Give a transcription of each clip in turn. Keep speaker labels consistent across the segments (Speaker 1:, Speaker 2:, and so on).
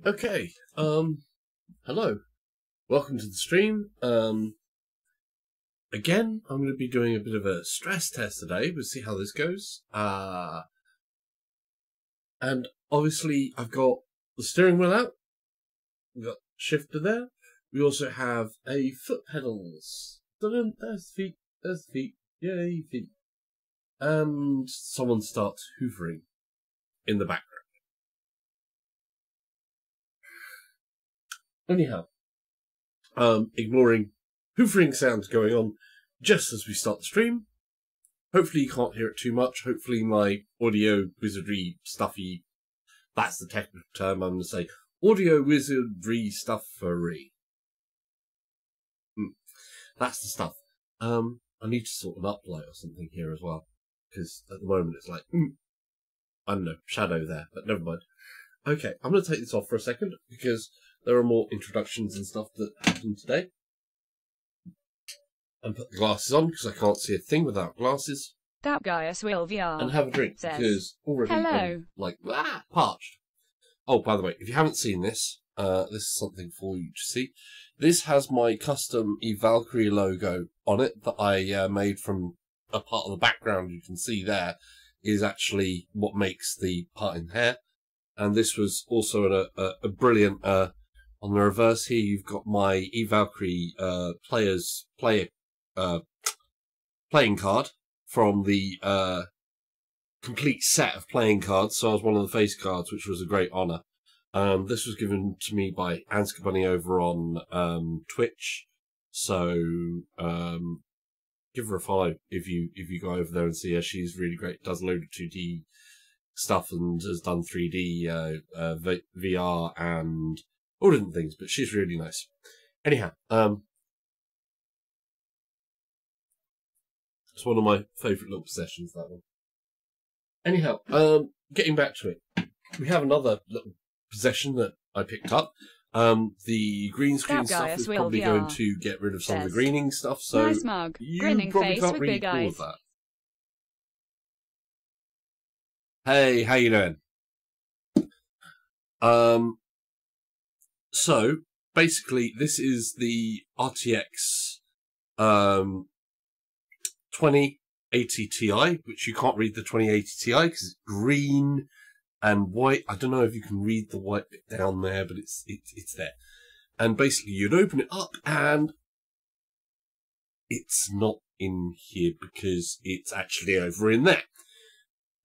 Speaker 1: Okay, hello. Welcome to the stream. Again, I'm going to be doing a bit of a stress test today. We'll see how this goes. And obviously I've got the steering wheel out. We've got shifter there. We also have a foot pedals. There's the feet, there's the feet, yay feet. And someone starts hoovering in the background. Anyhow, ignoring hoovering sounds going on just as we start the stream. Hopefully you can't hear it too much. Hopefully my audio wizardry stuffy, that's the technical term I'm going to say, audio wizardry stuffery. That's the stuff. I need to sort an uplight or something here as well, because at the moment it's like, I don't know, shadow there, but never mind. Okay, I'm going to take this off for a second, because there are more introductions and stuff that happen today. And put the glasses on, because I can't see a thing without glasses.
Speaker 2: That guy will VR.
Speaker 1: And have a drink, because already I'm like, parched. Oh, by the way, if you haven't seen this, this is something for you to see. This has my custom Valkyrie logo on it that I made from a part of the background you can see there, is actually what makes the part in hair. And this was also a brilliant, on the reverse here, you've got my Valkyrie playing card from the complete set of playing cards. So I was one of the face cards, which was a great honour. This was given to me by Anska Bunny over on Twitch. So give her a follow if you go over there and see her. She's really great. Does a load of 2D stuff and has done 3D VR and all different things, but she's really nice. Anyhow, it's one of my favourite little possessions, that one. Anyhow, getting back to it, we have another little possession that I picked up. The green screen stuff is probably going to get rid of some of the greening stuff, so
Speaker 2: nice mug.
Speaker 1: you
Speaker 2: Grinning
Speaker 1: probably
Speaker 2: face
Speaker 1: can't
Speaker 2: with
Speaker 1: really
Speaker 2: big
Speaker 1: call
Speaker 2: eyes.
Speaker 1: that. Hey, how you doing? So basically, this is the RTX 2080 Ti, which you can't read the 2080 Ti because it's green and white. I don't know if you can read the white bit down there, but it's there. And basically, you'd open it up, and it's not in here because it's actually over in there.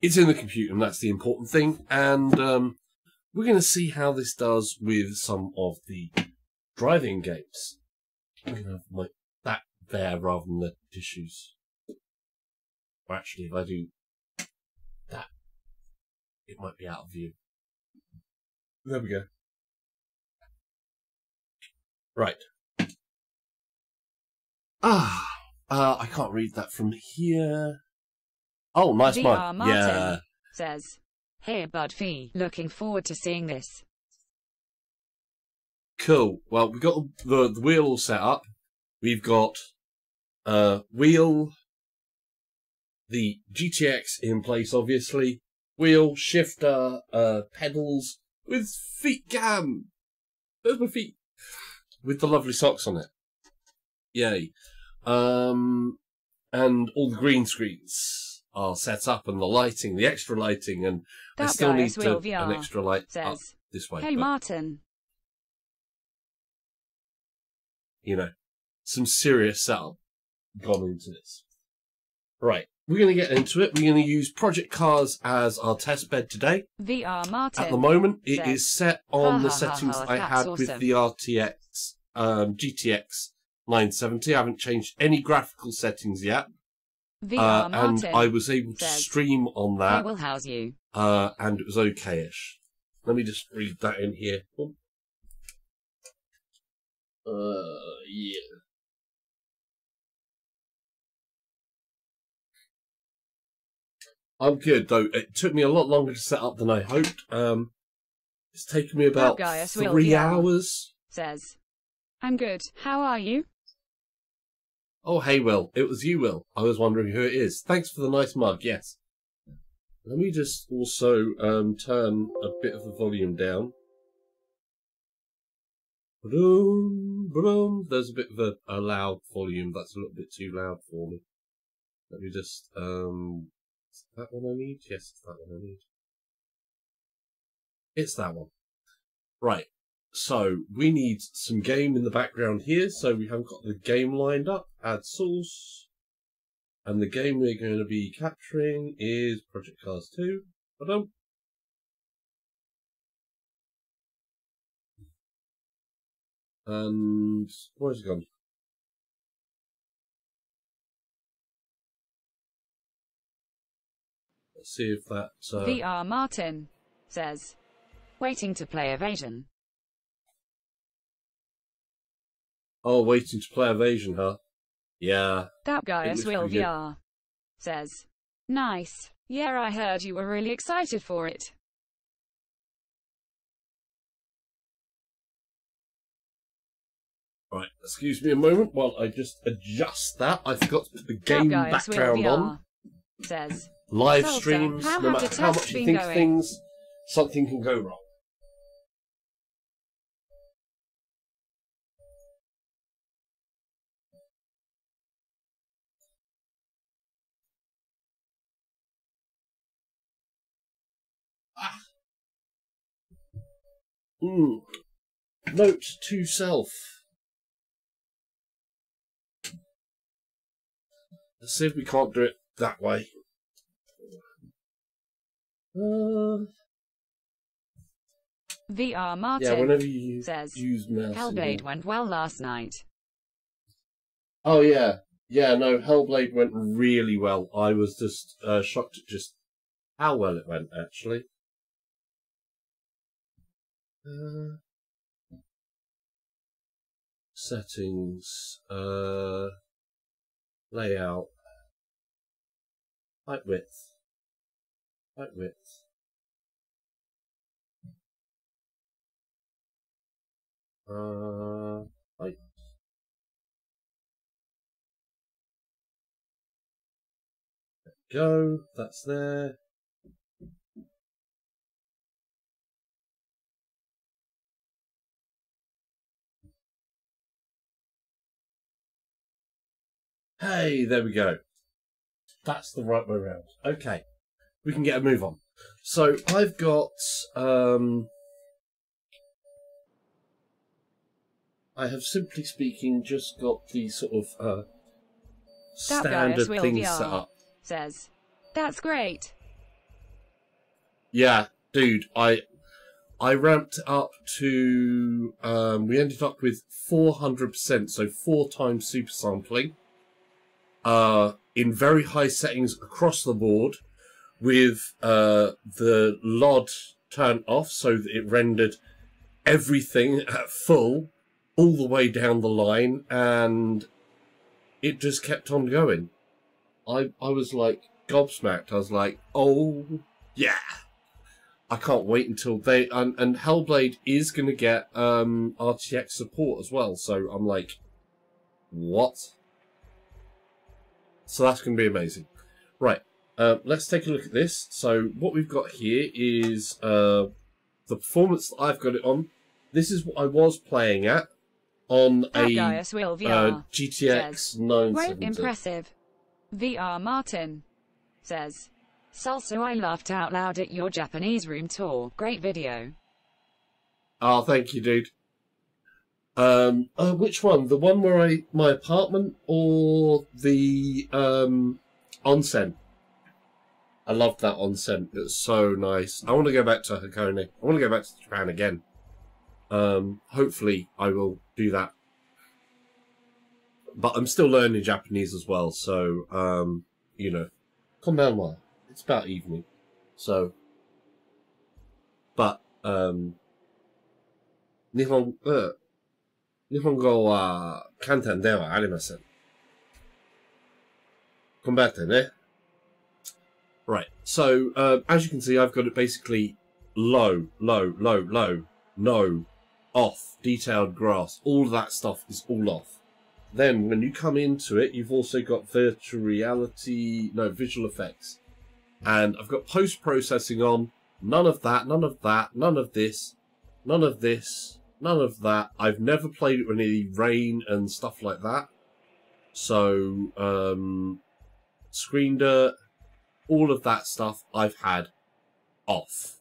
Speaker 1: It's in the computer, and that's the important thing. And we're going to see how this does with some of the driving games. I'm going to have that there rather than the tissues. Or actually, if I do that, it might be out of view. There we go. Right. I can't read that from here. Oh, nice
Speaker 2: VR
Speaker 1: mug. Yeah.
Speaker 2: Says, hey bud fee, looking forward to seeing this.
Speaker 1: Cool. Well, we've got the wheel all set up. We've got wheel, the GTX in place, obviously. Wheel, shifter, pedals with feet cam. There's my feet. With the lovely socks on it. Yay. And all the green screens are set up, and the lighting, the extra lighting, and I still need an extra light up this way.
Speaker 2: Hey Martin.
Speaker 1: You know, some serious setup gone into this. Right, we're going to get into it. We're going to use Project Cars as our test bed today.
Speaker 2: VR Martin.
Speaker 1: At the moment, it is set on the settings I had with the RTX GTX 970. I haven't changed any graphical settings yet.
Speaker 2: VR
Speaker 1: and I was able to stream on that.
Speaker 2: I will house you.
Speaker 1: And it was okay-ish. Let me just read that in here. Yeah. I'm good, though. It took me a lot longer to set up than I hoped. It's taken me about 3 hours.
Speaker 2: Says, I'm good. How are you?
Speaker 1: Oh, hey, Will. It was you, Will. I was wondering who it is. Thanks for the nice mug, yes. Let me just also turn a bit of the volume down. Boom, boom. There's a bit of a loud volume. That's a little bit too loud for me. Let me just, is that one I need? Yes, it's that one I need. It's that one. Right. So, we need some game in the background here. So, we haven't got the game lined up. Add source. And the game we're going to be capturing is Project Cars 2. Ba-dum. And where's it gone? Let's see if that...
Speaker 2: VR Martin says, waiting to play Evasion.
Speaker 1: Oh, waiting to play Evasion, huh? Yeah.
Speaker 2: That guy as Will VR says, nice. Yeah, I heard you were really excited for it.
Speaker 1: Right, excuse me a moment while I just adjust that. I forgot to put the game background on.
Speaker 2: Says,
Speaker 1: live streams, no matter how much you think of things, something can go wrong. Note to self. Let's see if we can't do it that way.
Speaker 2: VR Martin
Speaker 1: yeah, whenever you
Speaker 2: says,
Speaker 1: use mouse.
Speaker 2: Hellblade went well last night.
Speaker 1: Oh yeah. Yeah, no, Hellblade went really well. I was just shocked at just how well it went, actually. Settings, layout, height width, height. Go, that's there. Hey, there we go. That's the right way around. Okay, we can get a move on. So I've got, I have simply speaking just got the sort of standard things set up.
Speaker 2: Says, that's great.
Speaker 1: Yeah, dude, I ramped up to, we ended up with 400%, so 4 times super sampling. In very high settings across the board, with the LOD turned off so that it rendered everything at full all the way down the line, and it just kept on going. I was like gobsmacked. I was like, oh yeah, I can't wait until they and Hellblade is going to get RTX support as well, so I'm like, what? So that's going to be amazing. Right, let's take a look at this. So what we've got here is the performance that I've got it on. This is what I was playing at on a GTX 970.
Speaker 2: Quite impressive. VR Martin says, Salso, I laughed out loud at your Japanese room tour. Great video.
Speaker 1: Oh, thank you, dude. Which one? The one where my apartment or the onsen? I loved that onsen. It was so nice. I want to go back to Hakone. I want to go back to Japan again. Hopefully I will do that. But I'm still learning Japanese as well, so, you know, calm down a while. It's about evening. So, but, 日本語は簡単ではありません。頑張ってね。Right, so, as you can see, I've got it basically low, no, off, detailed grass, all of that stuff is all off. Then, when you come into it, you've also got visual effects. And I've got post-processing on, none of that, none of that, none of this, none of this, None of that. I've never played it with any rain and stuff like that. So, screen dirt, all of that stuff I've had off.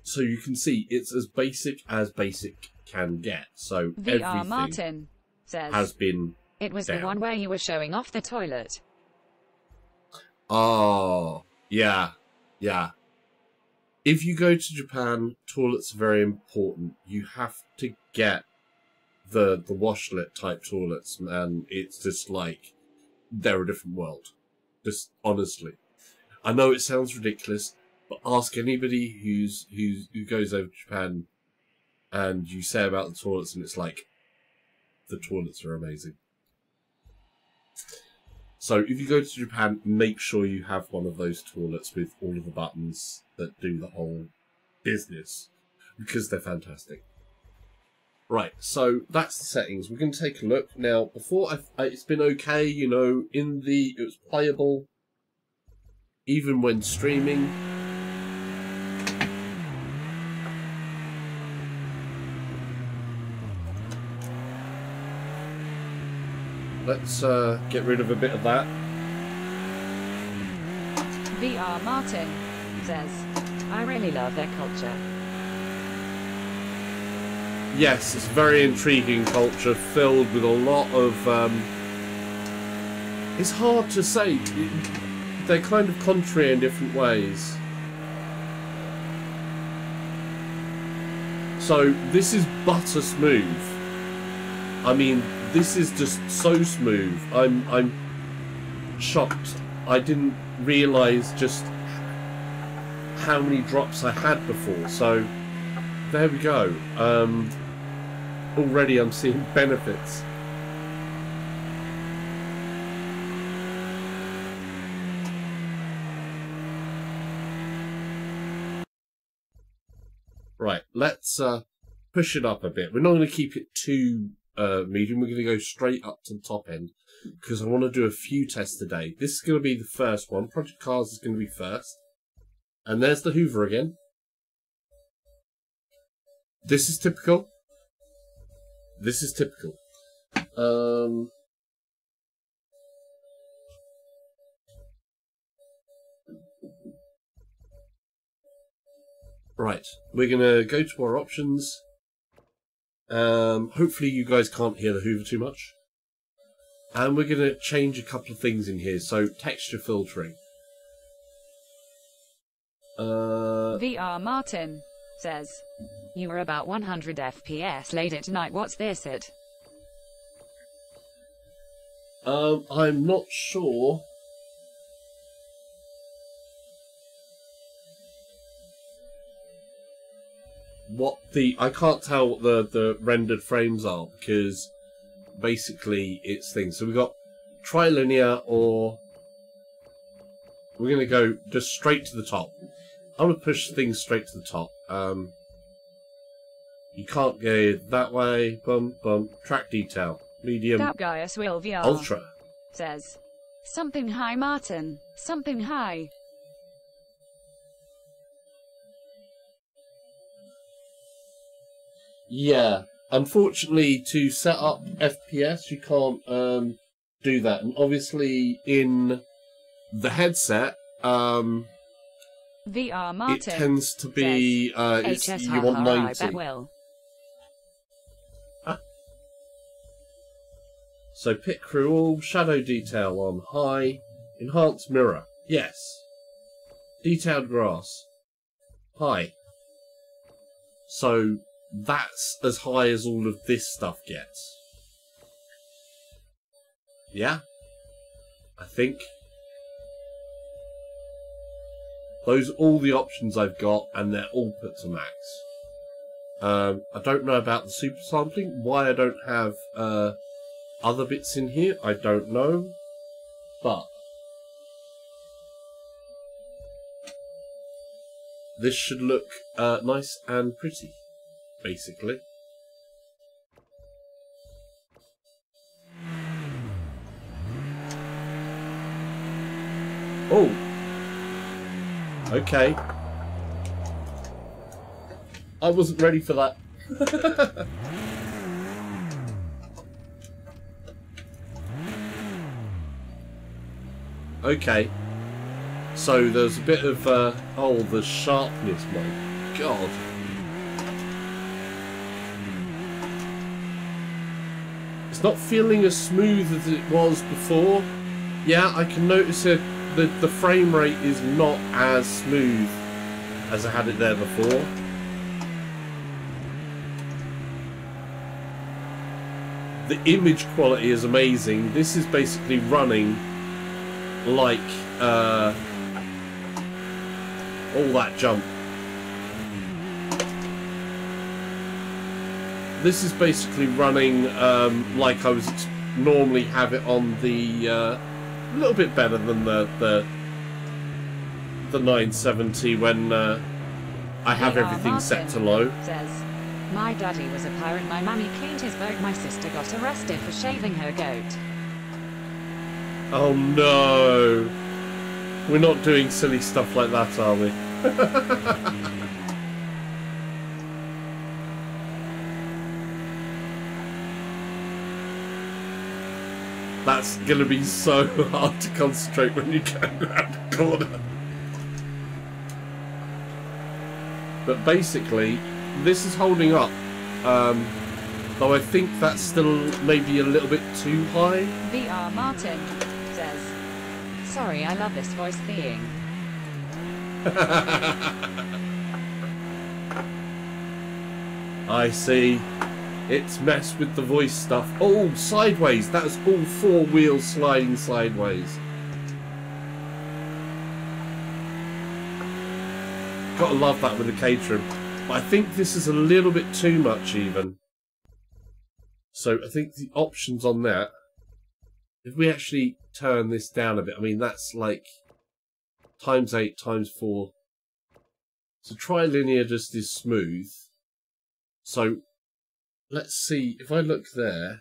Speaker 1: So you can see it's as basic can get. So
Speaker 2: VR Martin says
Speaker 1: has been
Speaker 2: it was
Speaker 1: down.
Speaker 2: The one where you were showing off the toilet.
Speaker 1: Oh, yeah. If you go to Japan, toilets are very important. You have to get the washlet type toilets, man. It's just like they're a different world. Just honestly. I know it sounds ridiculous, but ask anybody who goes over to Japan and you say about the toilets and it's like the toilets are amazing. So if you go to Japan, make sure you have one of those toilets with all of the buttons that do the whole business, because they're fantastic. Right, so that's the settings. We're going to take a look. Now, before it's been okay, you know, it was playable, even when streaming. Let's get rid of a bit of that.
Speaker 2: VR Martin says, I really love their culture.
Speaker 1: Yes, it's a very intriguing culture filled with a lot of... it's hard to say. They're kind of contrary in different ways. So, this is butter smooth. I mean, this is just so smooth. I'm shocked. I didn't realise just how many drops I had before. So, there we go. Already I'm seeing benefits. Right, let's push it up a bit. We're not going to keep it too medium. We're going to go straight up to the top end because I want to do a few tests today. This is going to be the first one. Project Cars is going to be first. And there's the Hoover again. This is typical. This is typical. Right, we're going to go to our options. Hopefully you guys can't hear the Hoover too much. And we're going to change a couple of things in here. So, texture filtering.
Speaker 2: VR Martin says, you were about 100 FPS late at night. What's this it?
Speaker 1: I'm not sure. I can't tell what the rendered frames are because basically it's things. So we've got trilinear, or we're going to go just straight to the top. I'm going to push things straight to the top. You can't go that way. Bump, bump. Track detail. Medium.
Speaker 2: That Gaius will VR
Speaker 1: Ultra.
Speaker 2: Says, something high Martin. Something high.
Speaker 1: Yeah. Unfortunately, to set up FPS, you can't do that. And obviously, in the headset,
Speaker 2: VR Martin
Speaker 1: it tends to be you want 90.
Speaker 2: I bet will.
Speaker 1: So pit crew all, shadow detail on high, enhanced mirror, yes. Detailed grass, high. So that's as high as all of this stuff gets. Yeah, I think. Those are all the options I've got, and they're all put to max. I don't know about the super sampling. Why I don't have other bits in here, I don't know. But this should look nice and pretty, basically. Oh! Okay. I wasn't ready for that. Okay. So there's a bit of, oh, the sharpness, my God. It's not feeling as smooth as it was before. Yeah, I can notice it. The frame rate is not as smooth as I had it there before. The image quality is amazing. This is basically running like all that jump. This is basically running like I was normally have it on the a little bit better than the 970 when I have everything set to low.
Speaker 2: Says, my daddy was a pirate, my mummy cleaned his boat, my sister got arrested for shaving her goat.
Speaker 1: Oh no! We're not doing silly stuff like that, are we? That's gonna be so hard to concentrate when you go around the corner. But basically, this is holding up. Though I think that's still maybe a little bit too high.
Speaker 2: VR Martin says, sorry, I love this voice thing.
Speaker 1: I see. It's messed with the voice stuff. Oh, sideways. That's all four wheels sliding sideways. Gotta love that with the Caterham. But I think this is a little bit too much even. So I think the options on that, if we actually turn this down a bit, I mean that's like ×8 ×4. So trilinear just is smooth. So let's see, if I look there,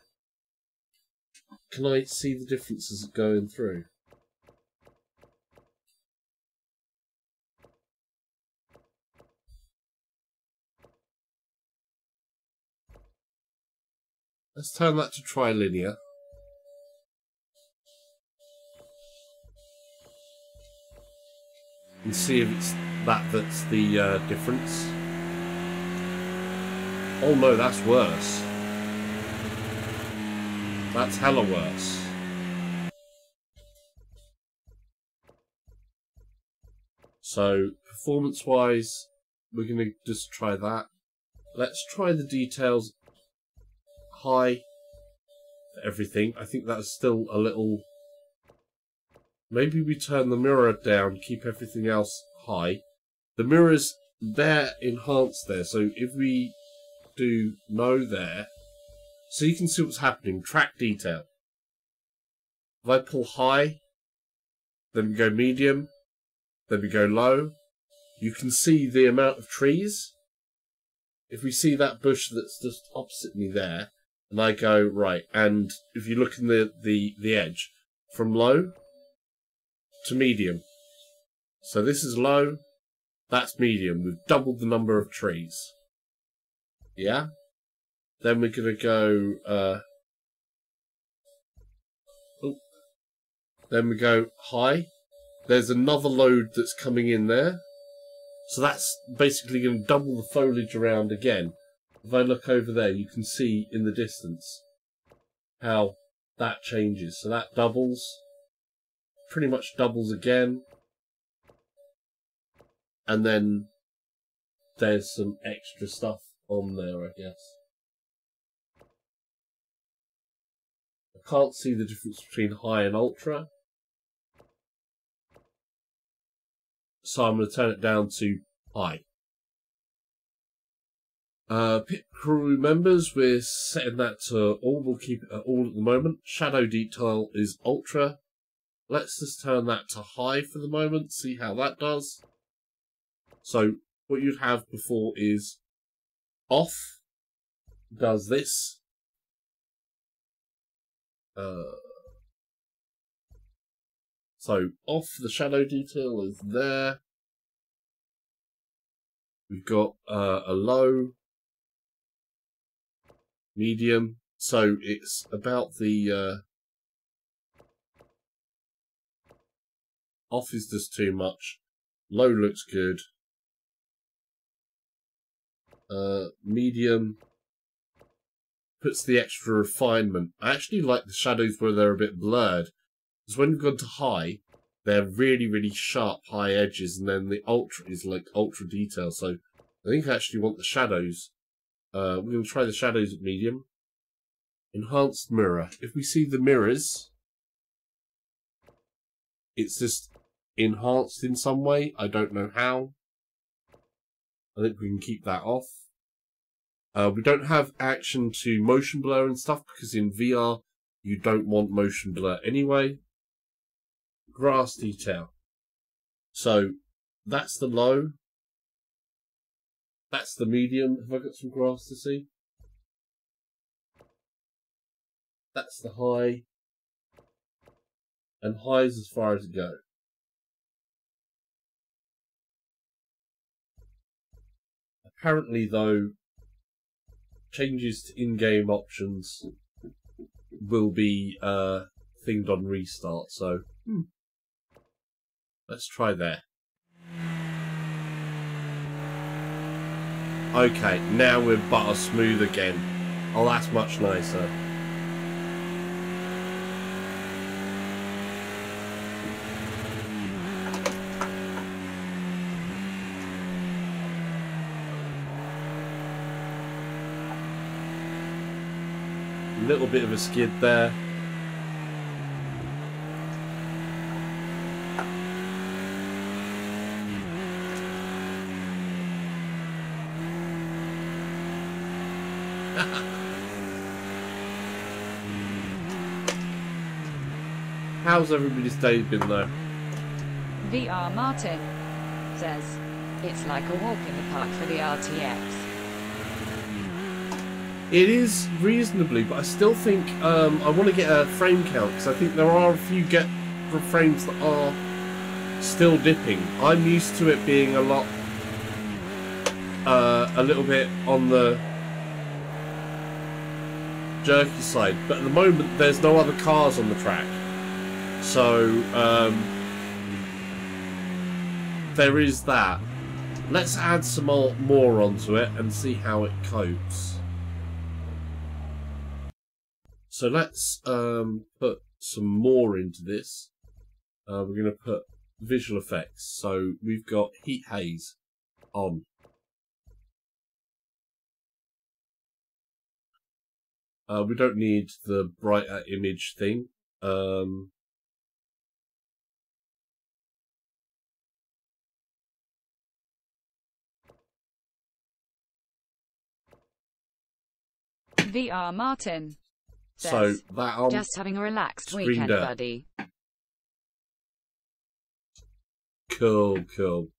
Speaker 1: can I see the differences going through? Let's turn that to trilinear. And see if it's that's the difference. Oh no, that's worse. That's hella worse. So, performance-wise, we're going to just try that. Let's try the details high for everything. I think that's still a little... Maybe we turn the mirror down, keep everything else high. The mirror's there, enhanced there, so if we do no there, so you can see what's happening. Track detail. If I pull high, then we go medium, then we go low, you can see the amount of trees. If we see that bush that's just opposite me there, and I go right, and if you look in the edge, from low to medium. So this is low, that's medium. We've doubled the number of trees. Yeah? Then we're going to go... Then we go high. There's another load that's coming in there. So that's basically going to double the foliage around again. If I look over there, you can see in the distance how that changes. So that doubles. Pretty much doubles again. And then there's some extra stuff on there, I guess. I can't see the difference between high and ultra. So I'm going to turn it down to high. Pit crew members, we're setting that to all. We'll keep it at all at the moment. Shadow detail is ultra. Let's just turn that to high for the moment, see how that does. So what you'd have before is off, does this. So off, the shadow detail is there. We've got a low, medium, so it's about the off is just too much, low looks good, medium puts the extra refinement. I actually like the shadows where they're a bit blurred, because when you've gone to high, they're really, really sharp high edges, and then the ultra is like ultra detail, so I think I actually want the shadows. We're going to try the shadows at medium. Enhanced mirror. If we see the mirrors, it's just enhanced in some way. I don't know how. I think we can keep that off. We don't have action to motion blur and stuff, because in VR, you don't want motion blur anyway. Grass detail. So, that's the low. That's the medium. Have I got some grass to see? That's the high. And high's as far as it goes. Apparently, though, changes to in-game options will be thinged on restart, so let's try there. Okay, now we're butter smooth again. Oh, that's much nicer. A little bit of a skid there. How's everybody's day been though?
Speaker 2: VR Martin says, it's like a walk in the park for the RTX.
Speaker 1: It is reasonably, but I still think I want to get a frame count, because I think there are a few frames that are still dipping. I'm used to it being a lot, a little bit on the jerky side, but at the moment there's no other cars on the track, so there is that. Let's add some more onto it and see how it copes. So let's put some more into this. We're going to put visual effects. So we've got heat haze on. We don't need the brighter image thing.
Speaker 2: VR Martin
Speaker 1: so
Speaker 2: says,
Speaker 1: that on.
Speaker 2: just having a relaxed weekend, buddy.
Speaker 1: Cool, cool.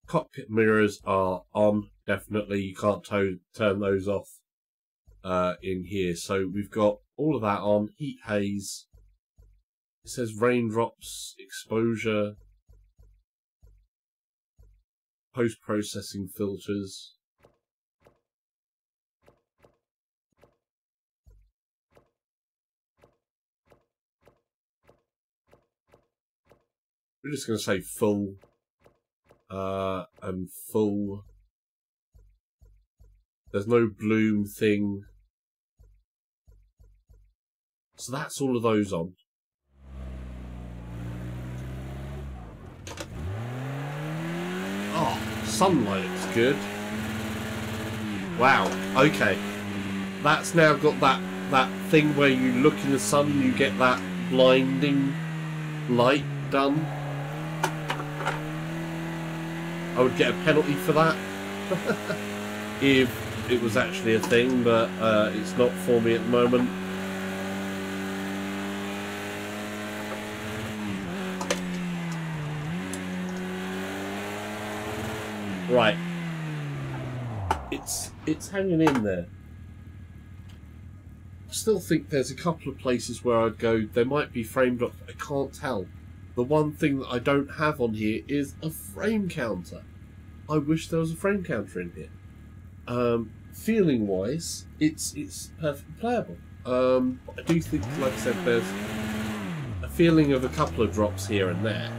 Speaker 1: Cockpit mirrors are on, definitely. You can't turn those off in here. So we've got all of that on. Heat haze. It says raindrops, exposure, post-processing filters. We're just going to say full and full. There's no bloom thing. So that's all of those on. Oh, sunlight looks good. Wow, okay. That's now got that thing where you look in the sun and you get that blinding light done. I would get a penalty for that if it was actually a thing, but it's not for me at the moment. Right, it's hanging in there. I still think there's a couple of places where I'd go, there might be frame drops, but I can't tell. The one thing that I don't have on here is a frame counter. I wish there was a frame counter in here. Feeling wise, it's perfectly playable. I do think, like I said, there's a feeling of a couple of drops here and there,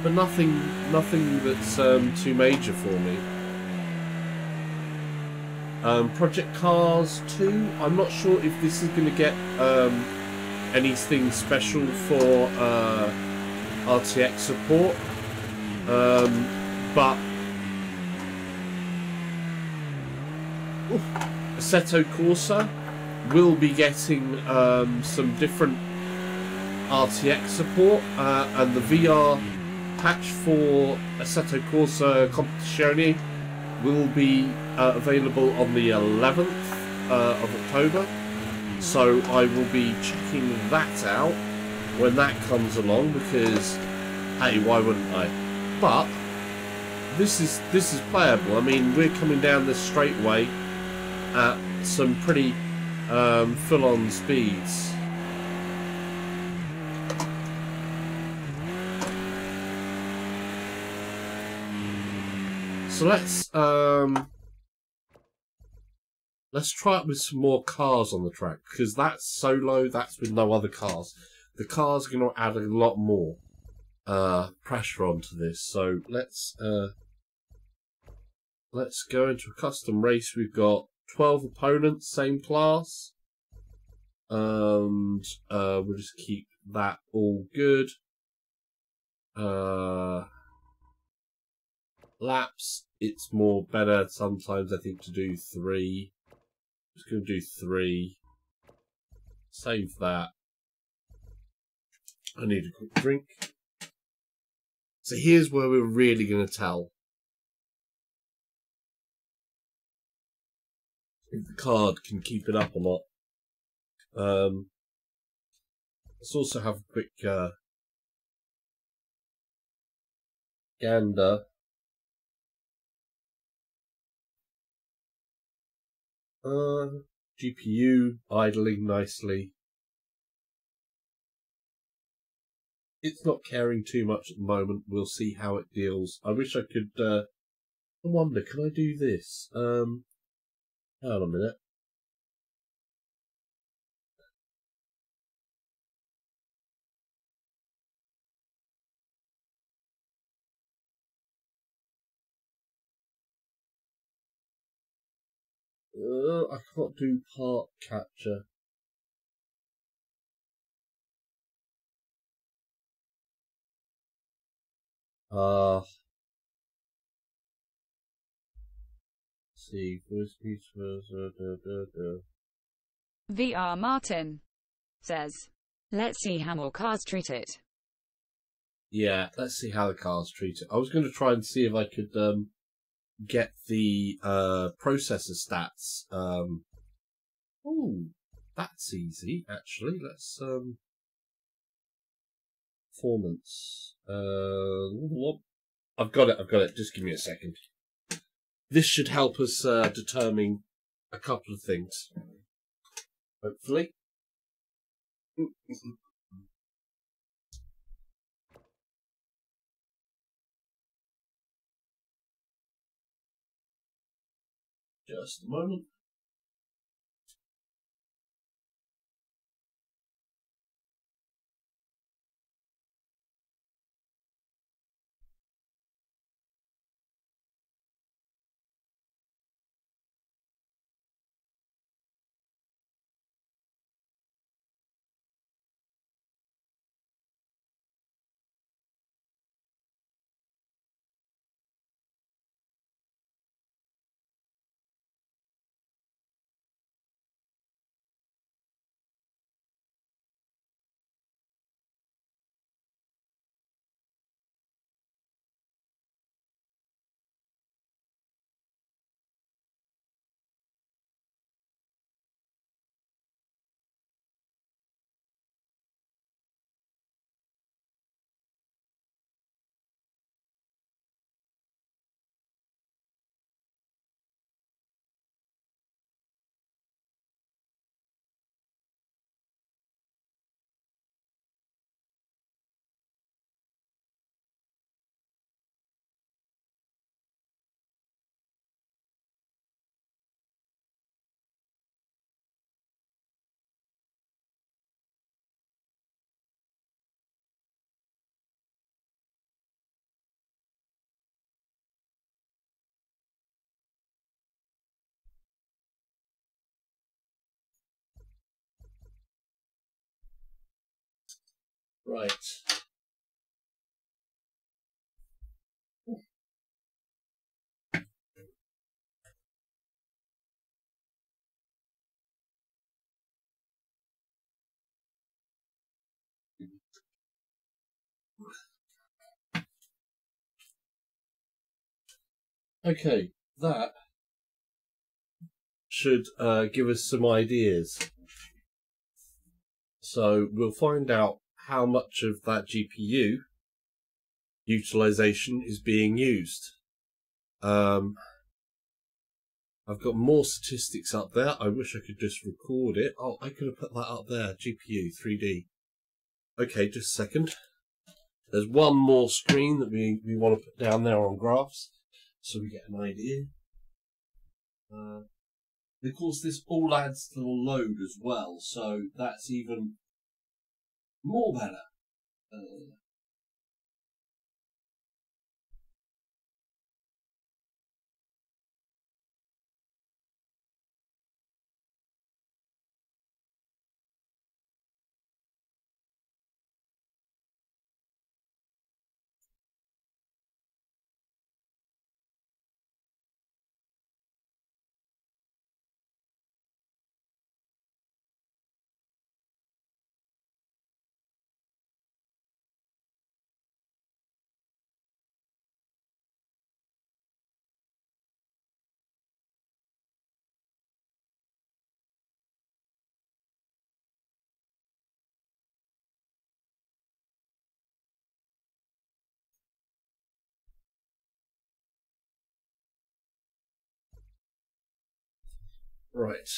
Speaker 1: but nothing that's too major for me. Project Cars 2, I'm not sure if this is going to get anything special for RTX support, but Assetto Corsa will be getting some different RTX support, and the VR patch for Assetto Corsa Competizione will be available on the 11th of October. So I will be checking that out when that comes along, because hey, why wouldn't I? But this is playable. I mean, we're coming down this straightaway at some pretty full-on speeds. So let's try it with some more cars on the track, because that's solo, that's with no other cars. The cars are going to add a lot more pressure onto this. So let's go into a custom race. We've got 12 opponents, same class, and we'll just keep that all good. Laps, it's more better sometimes, I think, to do 3. Just going to do 3. Save that. I need a quick drink. So here's where we're really going to tell if the card can keep it up or not. Let's also have a quick gander. GPU idling nicely. It's not caring too much at the moment. We'll see how it deals. I wish I could. I wonder, can I do this? Hold on a minute. I can't do part capture. See, voice speech.
Speaker 2: VR Martin says, let's see how more cars treat it.
Speaker 1: Yeah, let's see how the cars treat it. I was going to try and see if I could get the processor stats. Oh, that's easy, actually. Let's performance. I've got it. Just give me a second. This should help us determine a couple of things. Hopefully. Just a moment. Right. Okay, that should give us some ideas. So we'll find out how much of that GPU utilization is being used. I've got more statistics up there. I wish I could just record it. Oh, I could have put that up there. GPU 3D. Okay, just a second. There's one more screen that we want to put down there on graphs, so we get an idea. Of course, this all adds to the load as well, so that's even more better. Right.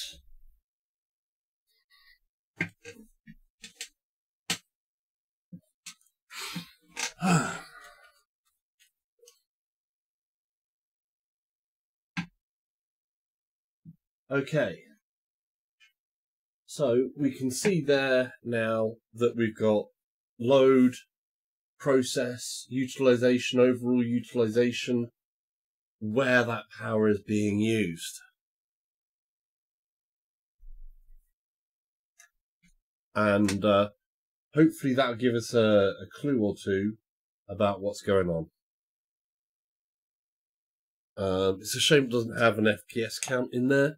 Speaker 1: Okay. So we can see there now that we've got load, process, utilization, overall utilization, where that power is being used. And hopefully that'll give us a clue or two about what's going on. It's a shame it doesn't have an FPS count in there,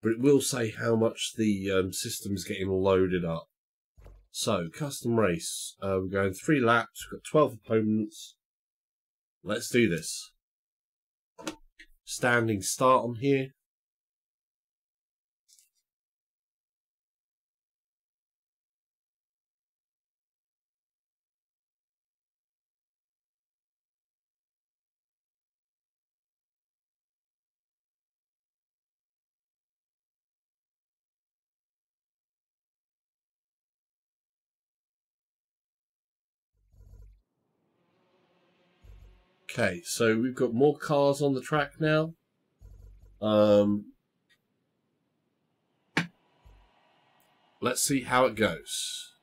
Speaker 1: but it will say how much the system's getting loaded up. So, custom race. We're going 3 laps, we've got 12 opponents. Let's do this. Standing start on here. Okay, so we've got more cars on the track now. Let's see how it goes.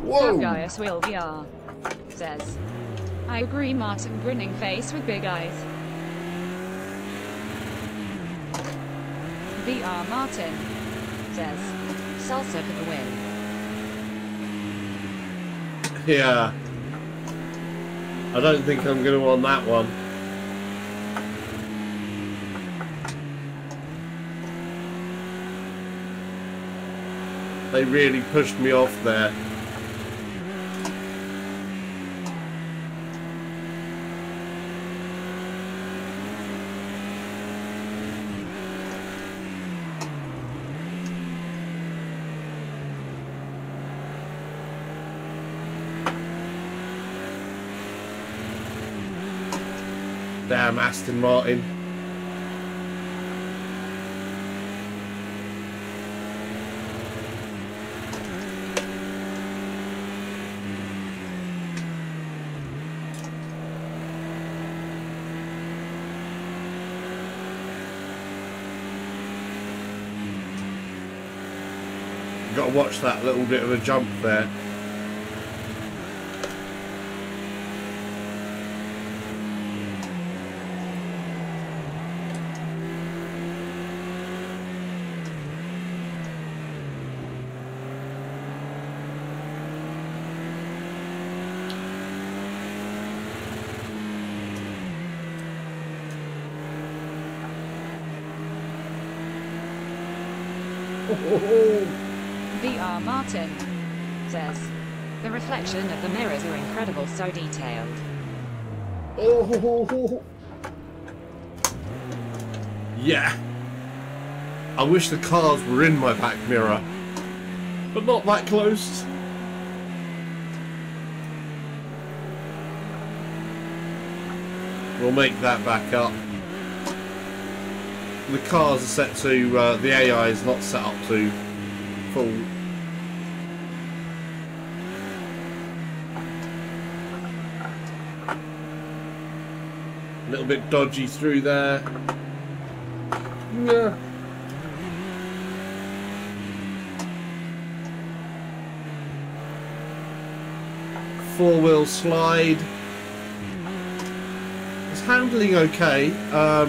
Speaker 1: Whoa!
Speaker 2: Gaius will VR says, I agree, Martin, grinning face with big eyes. VR Martin says, salsa for the win.
Speaker 1: Yeah. I don't think I'm going to want that one. They really pushed me off there. Damn Aston Martin. Got to watch that little bit of a jump there.
Speaker 2: VR Martin says, the reflection of the mirrors are incredible, so detailed.
Speaker 1: Oh, yeah. I wish the cars were in my back mirror, but not that close. We'll make that back up. The cars are set to, the AI is not set up to full. A little bit dodgy through there. Yeah. Four-wheel slide. It's handling okay. I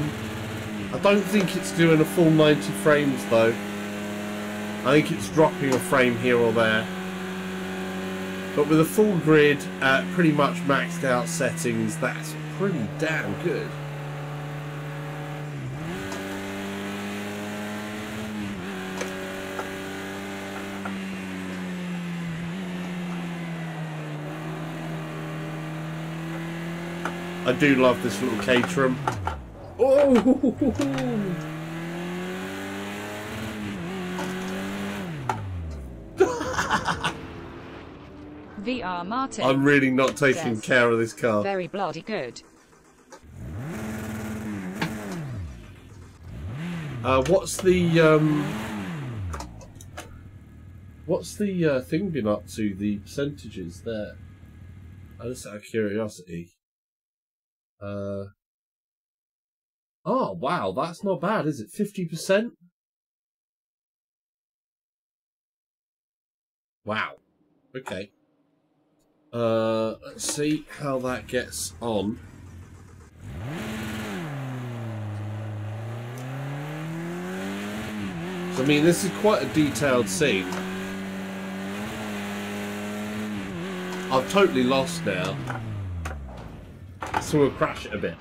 Speaker 1: don't think it's doing a full 90 frames though. I think it's dropping a frame here or there. But with a full grid at pretty much maxed out settings, that's pretty damn good. I do love this little Caterham. Oh!
Speaker 2: VR Martin.
Speaker 1: I'm really not taking care of this car.
Speaker 2: Very bloody good.
Speaker 1: What's the thing been up to? The percentages there? Just out of curiosity. Oh wow, that's not bad, is it? 50%? Wow. Okay. Let's see how that gets on. So, I mean, this is quite a detailed scene. I've totally lost now. So we'll crash it a bit.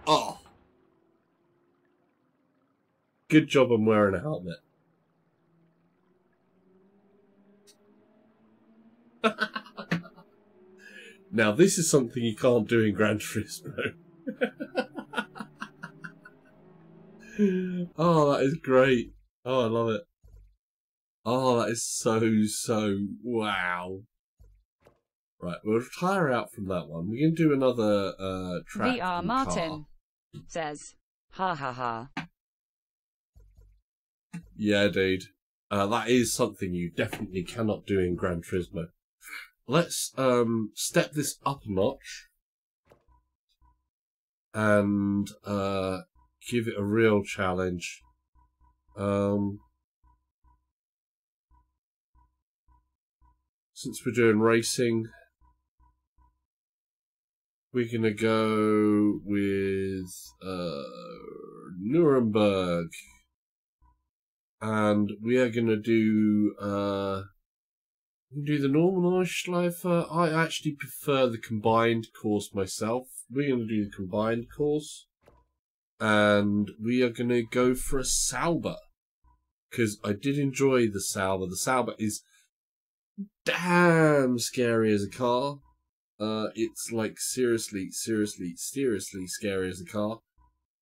Speaker 1: Oh. Good job I'm wearing a helmet. Now this is something you can't do in Gran Turismo. Oh, that is great. Oh, I love it. Oh, that is so wow. Right, we'll retire out from that one. We're going to do another track.
Speaker 2: VR Martin says, ha ha ha.
Speaker 1: Yeah, dude. That is something you definitely cannot do in Gran Turismo. Let's step this up a notch and give it a real challenge. Since we're doing racing, we're gonna go with Nuremberg, and we are gonna do the Nordschleife. I actually prefer the combined course myself. We're gonna do the combined course, and we are gonna go for a Sauber because I did enjoy the Sauber. The Sauber is damn scary as a car. It's like seriously scary as a car.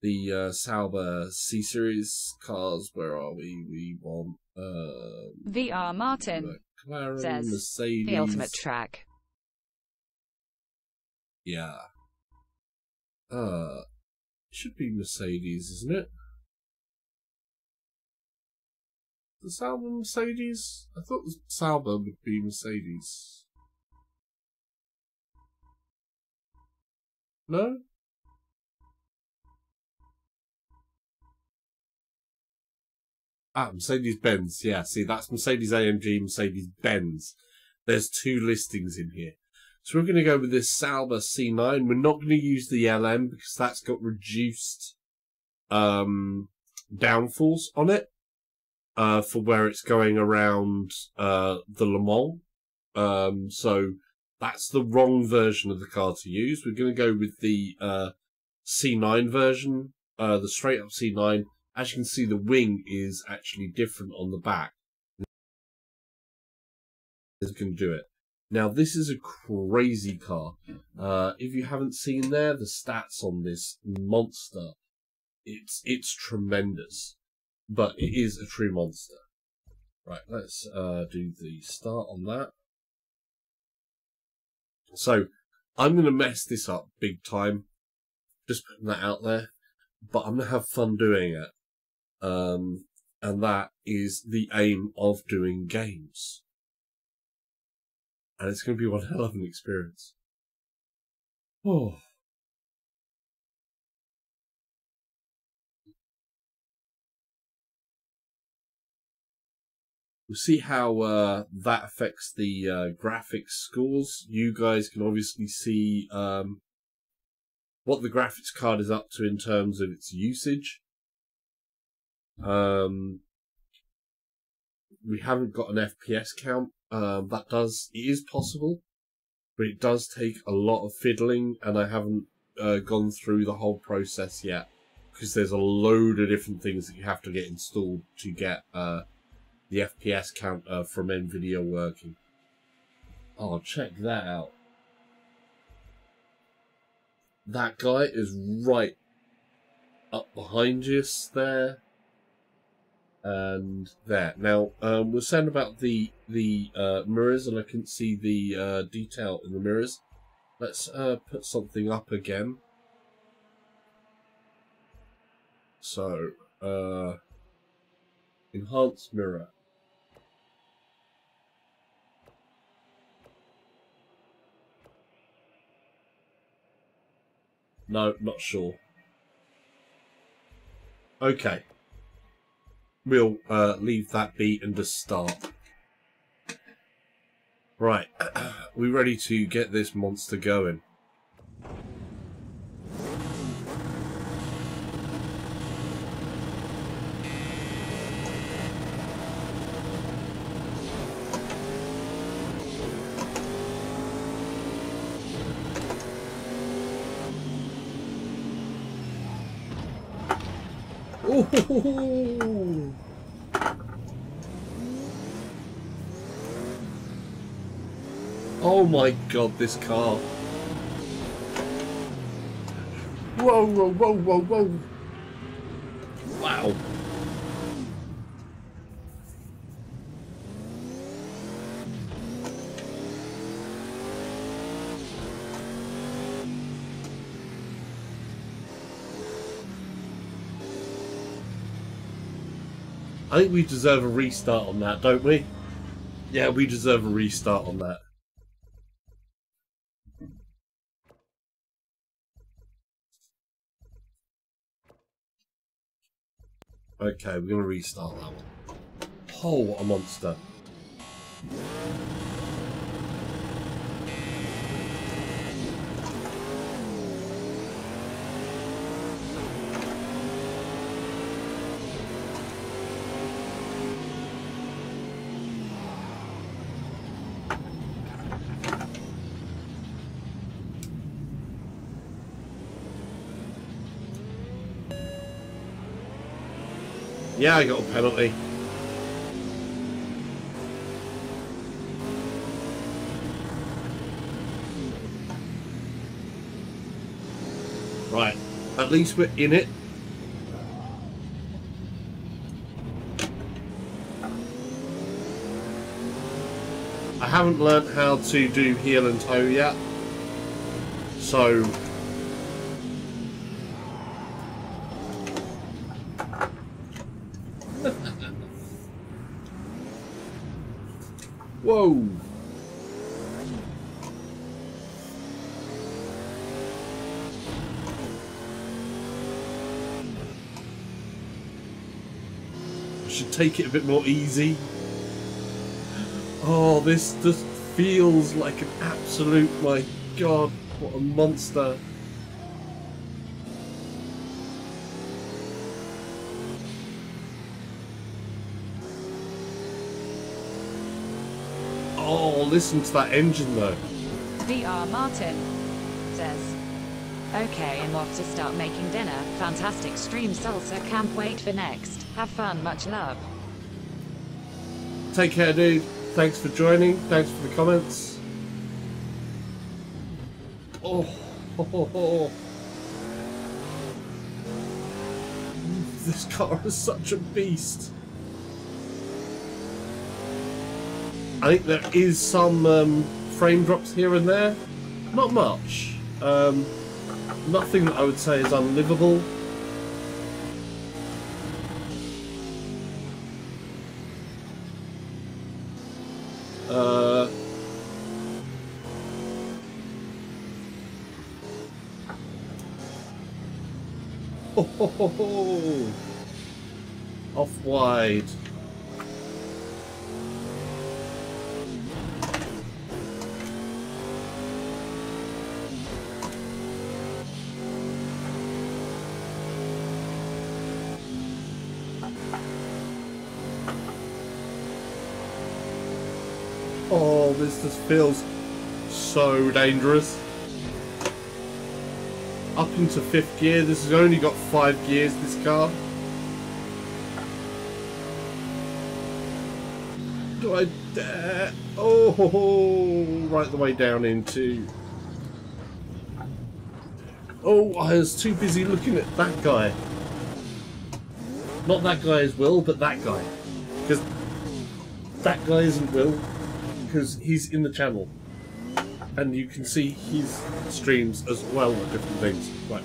Speaker 1: The Sauber C-Series cars, where are we? We want
Speaker 2: VR Martin
Speaker 1: McLaren,
Speaker 2: says,
Speaker 1: Mercedes.
Speaker 2: the ultimate track.
Speaker 1: Yeah. It should be Mercedes, isn't it? The Sauber Mercedes? I thought the Sauber would be Mercedes. No? Ah, Mercedes-Benz. Yeah, see, that's Mercedes-AMG, Mercedes-Benz. There's 2 listings in here. So we're going to go with this Sauber C9. We're not going to use the LM because that's got reduced downforce on it for where it's going around the Le Mans. So that's the wrong version of the car to use. We're going to go with the C9 version, the straight up C9. As you can see, the wing is actually different on the back. It's going to do it. Now, this is a crazy car. If you haven't seen there, the stats on this monster, it's tremendous. But it is a true monster. Right, let's do the start on that. So, I'm going to mess this up big time. Just putting that out there. But I'm going to have fun doing it. And that is the aim of doing games. And it's going to be one hell of an experience. Oh. We'll see how that affects the graphics scores. You guys can obviously see what the graphics card is up to in terms of its usage. We haven't got an FPS count. It is possible, but it does take a lot of fiddling, and I haven't gone through the whole process yet, because there's a load of different things that you have to get installed to get the FPS counter from nvidia working. Oh, check that out. That guy is right up behind us there. And there. Now, we're saying about the mirrors, and I couldn't see the detail in the mirrors. Let's put something up again. So, enhance mirror. No, not sure. Okay. We'll leave that be and just start. Right, we ready to get this monster going? Ooh. Oh my god, this car. Whoa, whoa, whoa, whoa, whoa. Wow. I think we deserve a restart on that, don't we? Yeah, we deserve a restart on that. Okay, we're going to restart that one. Oh, what a monster. Yeah, I got a penalty. Right, at least we're in it. I haven't learnt how to do heel and toe yet, so whoa. I should take it a bit more easy. Oh, this just feels like an absolute, my god, what a monster. Oh, listen to that engine though.
Speaker 2: VR Martin says, okay, I'm off to start making dinner. Fantastic stream, Salsa. Can't wait for next. Have fun. Much love.
Speaker 1: Take care, dude. Thanks for joining. Thanks for the comments. Oh, this car is such a beast. I think there is some frame drops here and there. Not much. Nothing that I would say is unlivable. Off wide. Oh, this just feels so dangerous. Up into 5th gear. This has only got 5 gears, this car. Do I dare? Oh, right the way down into... Oh, I was too busy looking at that guy. Not that guy as Will, but that guy. Because that guy isn't Will. Because he's in the channel. And you can see his streams as well at different things. Right.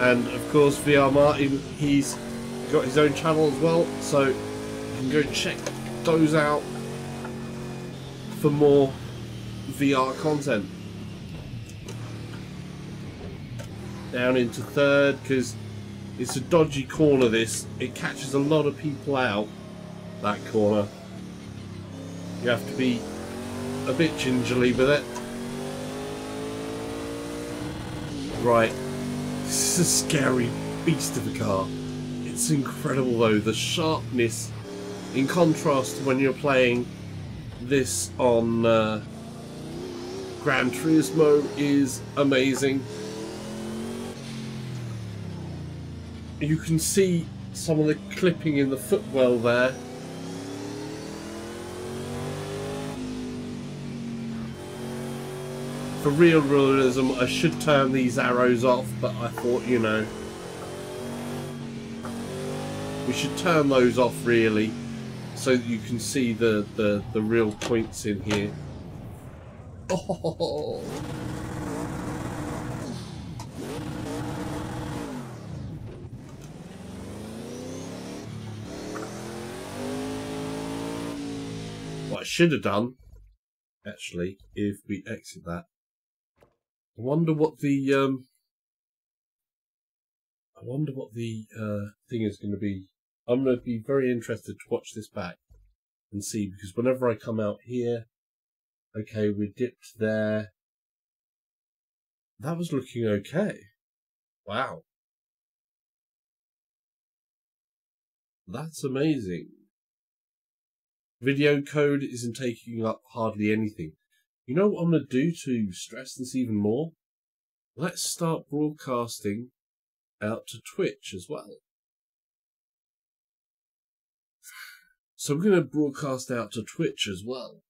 Speaker 1: And of course, VR Martin, he's got his own channel as well, so you can go check those out for more VR content. Down into 3rd, because it's a dodgy corner this. It catches a lot of people out, that corner. You have to be a bit gingerly with it. Right. This is a scary beast of a car. It's incredible though, the sharpness in contrast to when you're playing this on Gran Turismo is amazing. You can see some of the clipping in the footwell there. For real realism, I should turn these arrows off, but I thought, you know, we should turn those off really, so that you can see the real points in here. Oh. What I should have done, actually, if we exit that. I wonder what the thing is going to be. I'm going to be very interested to watch this back and see, because whenever I come out here, okay, we dipped there. That was looking okay. Wow. That's amazing. Video code isn't taking up hardly anything. You know what I'm going to do to stress this even more? Let's start broadcasting out to Twitch as well. So we're going to broadcast out to Twitch as well.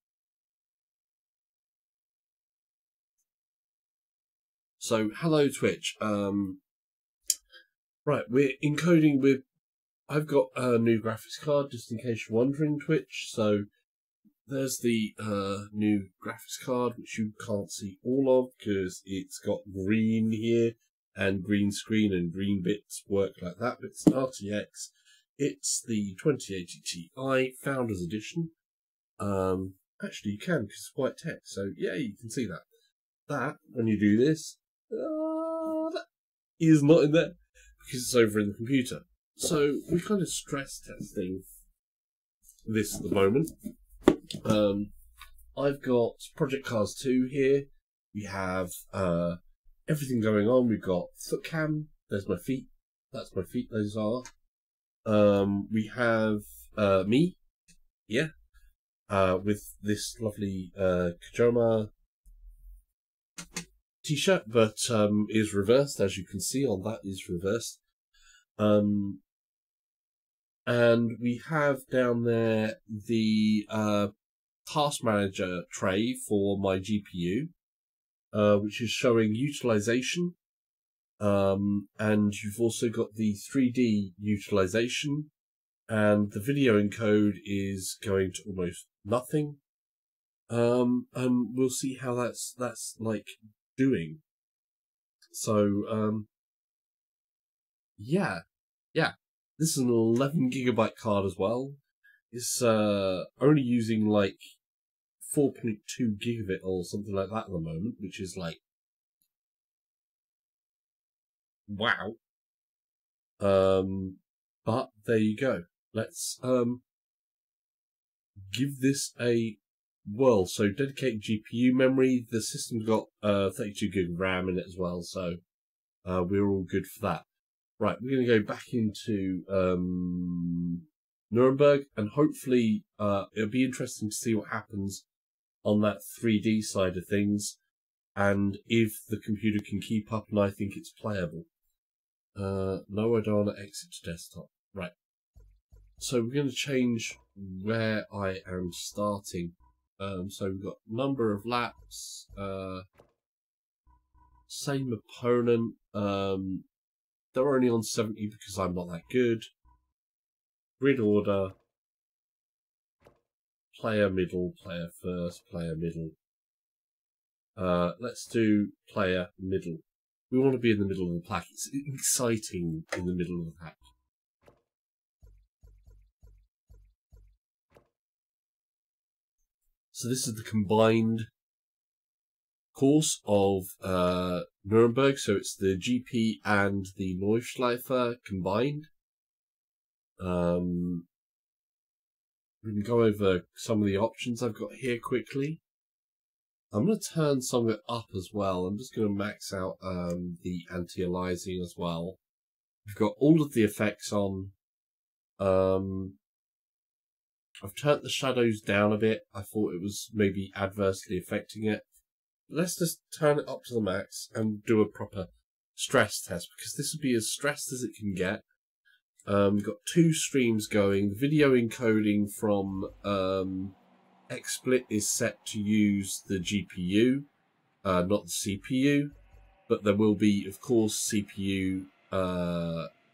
Speaker 1: So hello Twitch. Right, we're encoding with... I've got a new graphics card, just in case you're wondering, Twitch. So there's the new graphics card, which you can't see all of because it's got green here and green screen and green bits work like that. But it's an RTX. It's the 2080 Ti Founders Edition. Actually, you can because it's white text. So yeah, you can see that. That when you do this, that is not in there because it's over in the computer. So we're kind of stress testing this at the moment. I've got Project Cars 2 here. We have everything going on. We've got foot cam. There's my feet. That's my feet. Those are. We have me. Yeah. With this lovely Kajoma t-shirt, but is reversed, as you can see on that is reversed. And we have down there the task manager tray for my GPU, which is showing utilization. And you've also got the 3D utilization, and the video encode is going to almost nothing. And we'll see how that's like doing. So, yeah. This is an 11 gigabyte card as well. It's only using like 4.2 gigabit or something like that at the moment, which is like, wow. But there you go. Let's give this a whirl. So dedicated GPU memory. The system's got 32 gig of RAM in it as well, so we're all good for that. Right, we're going to go back into Nuremberg, and hopefully it'll be interesting to see what happens on that 3D side of things, and if the computer can keep up, and I think it's playable. No, I don't want to exit to desktop. Right. So we're going to change where I am starting. So we've got number of laps, same opponent. They're only on 70 because I'm not that good. Grid order. Player middle, player first, player middle. Let's do player middle. We want to be in the middle of the pack. It's exciting in the middle of the pack. So this is the combined course of Nuremberg. So it's the GP and the Neuschleifer combined. We can go over some of the options I've got here quickly. I'm going to turn some of it up as well. I'm just going to max out the anti-aliasing as well. We've got all of the effects on. I've turned the shadows down a bit. I thought it was maybe adversely affecting it. Let's just turn it up to the max and do a proper stress test, because this will be as stressed as it can get. We've got two streams going. The video encoding from XSplit is set to use the GPU, not the CPU, but there will be, of course, CPU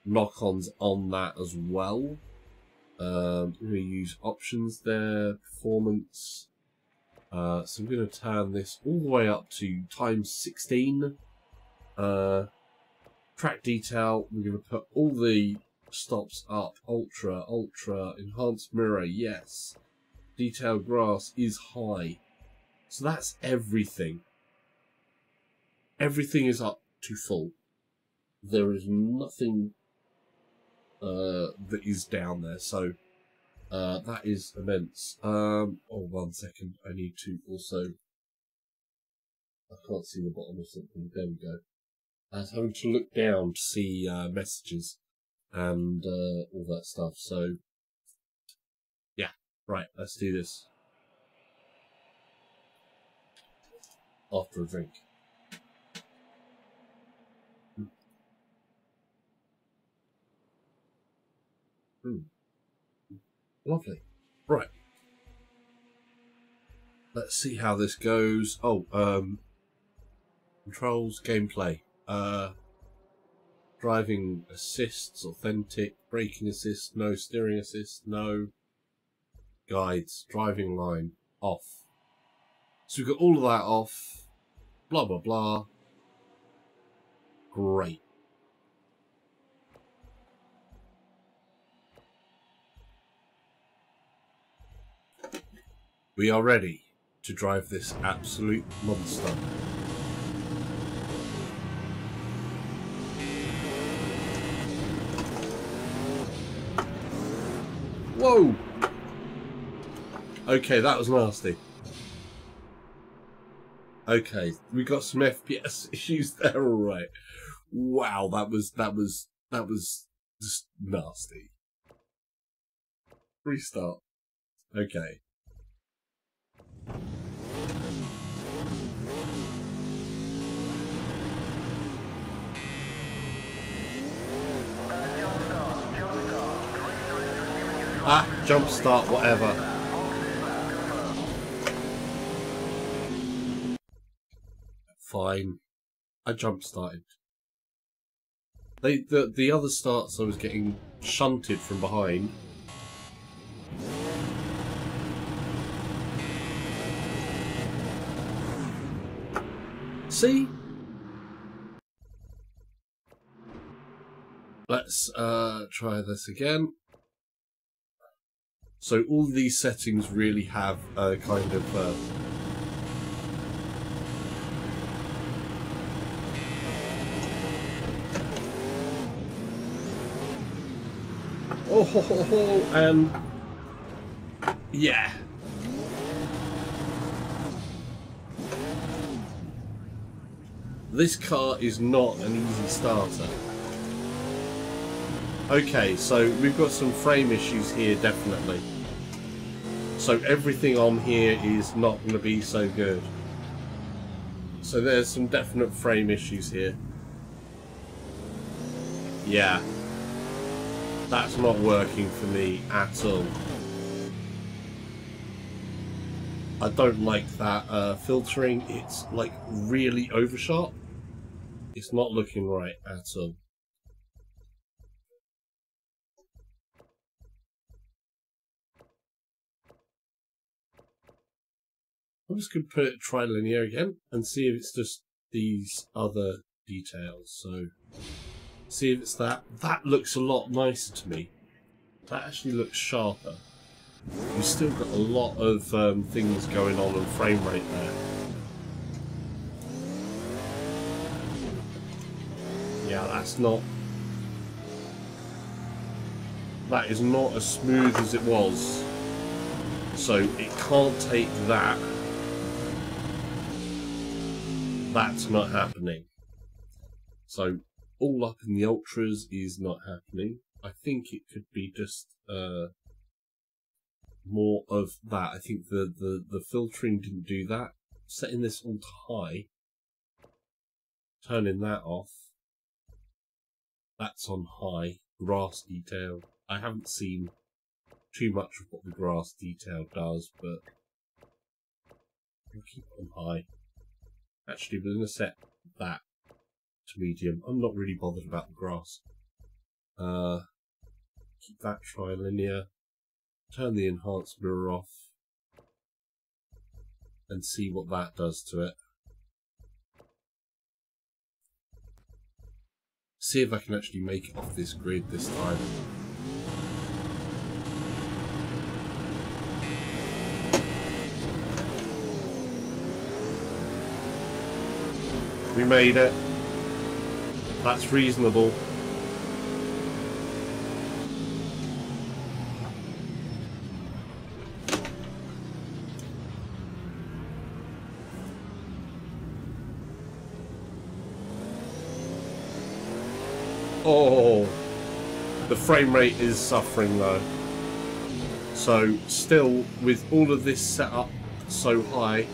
Speaker 1: knock-ons on that as well. I'm going to use options there, performance. So I'm going to turn this all the way up to times 16. Track detail, we're going to put all the stops up. Ultra, enhanced mirror, yes. Detail grass is high. So that's everything. Everything is up to full. There is nothing that is down there. So that is immense. Oh, 1 second. I need to also... I can't see the bottom of something. There we go. I was having to look down to see messages and all that stuff. So, yeah. Right, let's do this. After a drink. Lovely. Right. Let's see how this goes. Oh, controls, gameplay. Driving assists, authentic, braking assist, no, steering assist, no. Guides, driving line, off. So we've got all of that off. Blah, blah, blah. Great. We are ready to drive this absolute monster. Whoa! Okay, that was nasty. Okay, we got some FPS issues there, alright. Wow, that was just nasty. Restart. Okay. Ah, jump start, whatever. Fine. I jump started. The other starts I was getting shunted from behind. See? Let's try this again. So all these settings really have a kind of oh ho ho ho, and yeah. This car is not an easy starter. Okay, so we've got some frame issues here, definitely. So everything on here is not going to be so good. So there's some definite frame issues here. Yeah. That's not working for me at all. I don't like that filtering. It's like really overshot. It's not looking right at all. I'm just going to put it trilinear again and see if it's just these other details. So, see if it's that. That looks a lot nicer to me. That actually looks sharper. You've still got a lot of things going on in frame rate there. Yeah, that's not... That is not as smooth as it was. So, it can't take that. That's not happening. So, all up in the ultras is not happening. I think it could be just more of that. I think the filtering didn't do that. Setting this all to high, turning that off. That's on high. Grass detail. I haven't seen too much of what the grass detail does, but we'll keep it on high. Actually, we're going to set that to medium. I'm not really bothered about the grass. Keep that trilinear. Turn the enhanced mirror off. And see what that does to it. See if I can actually make it off this grid this time. We made it. That's reasonable. Oh, the frame rate is suffering though. So still, with all of this set up so high,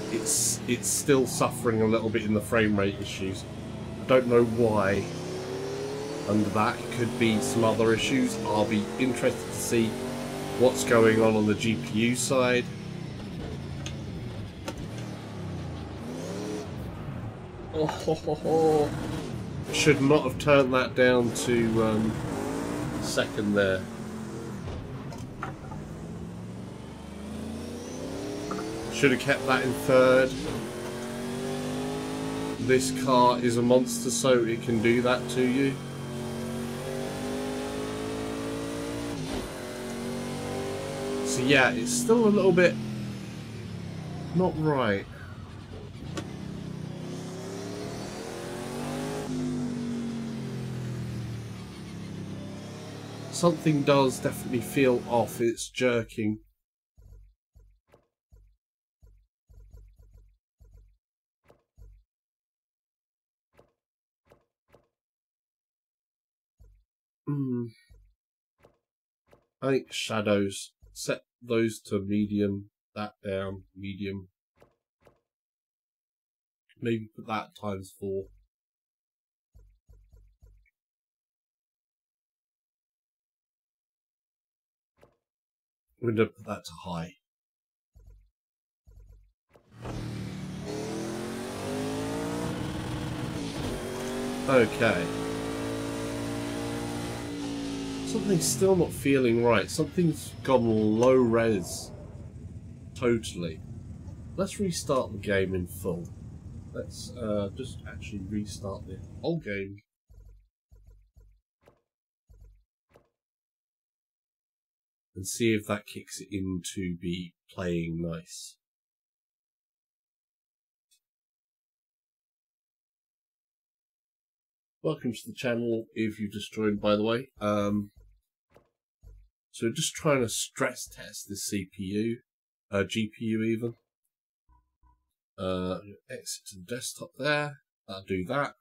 Speaker 1: it's still suffering a little bit in the frame rate issues. I don't know why. Under that, it could be some other issues. I'll be interested to see what's going on the GPU side. Oh, should not have turned that down to second there. Should have kept that in third. This car is a monster, so it can do that to you. So yeah, it's still a little bit not right. something does definitely feel off. It's jerking. I think shadows. Set those to medium. That down, medium. Maybe put that ×4. We're going to put that to high. Okay. Something's still not feeling right. Something's gone low res. Totally. Let's restart the game in full. Let's just actually restart the whole game. And see if that kicks it into be playing nice. Welcome to the channel if you just joined, by the way. So just trying to stress test this CPU, GPU even. Exit to the desktop there. That'll do that.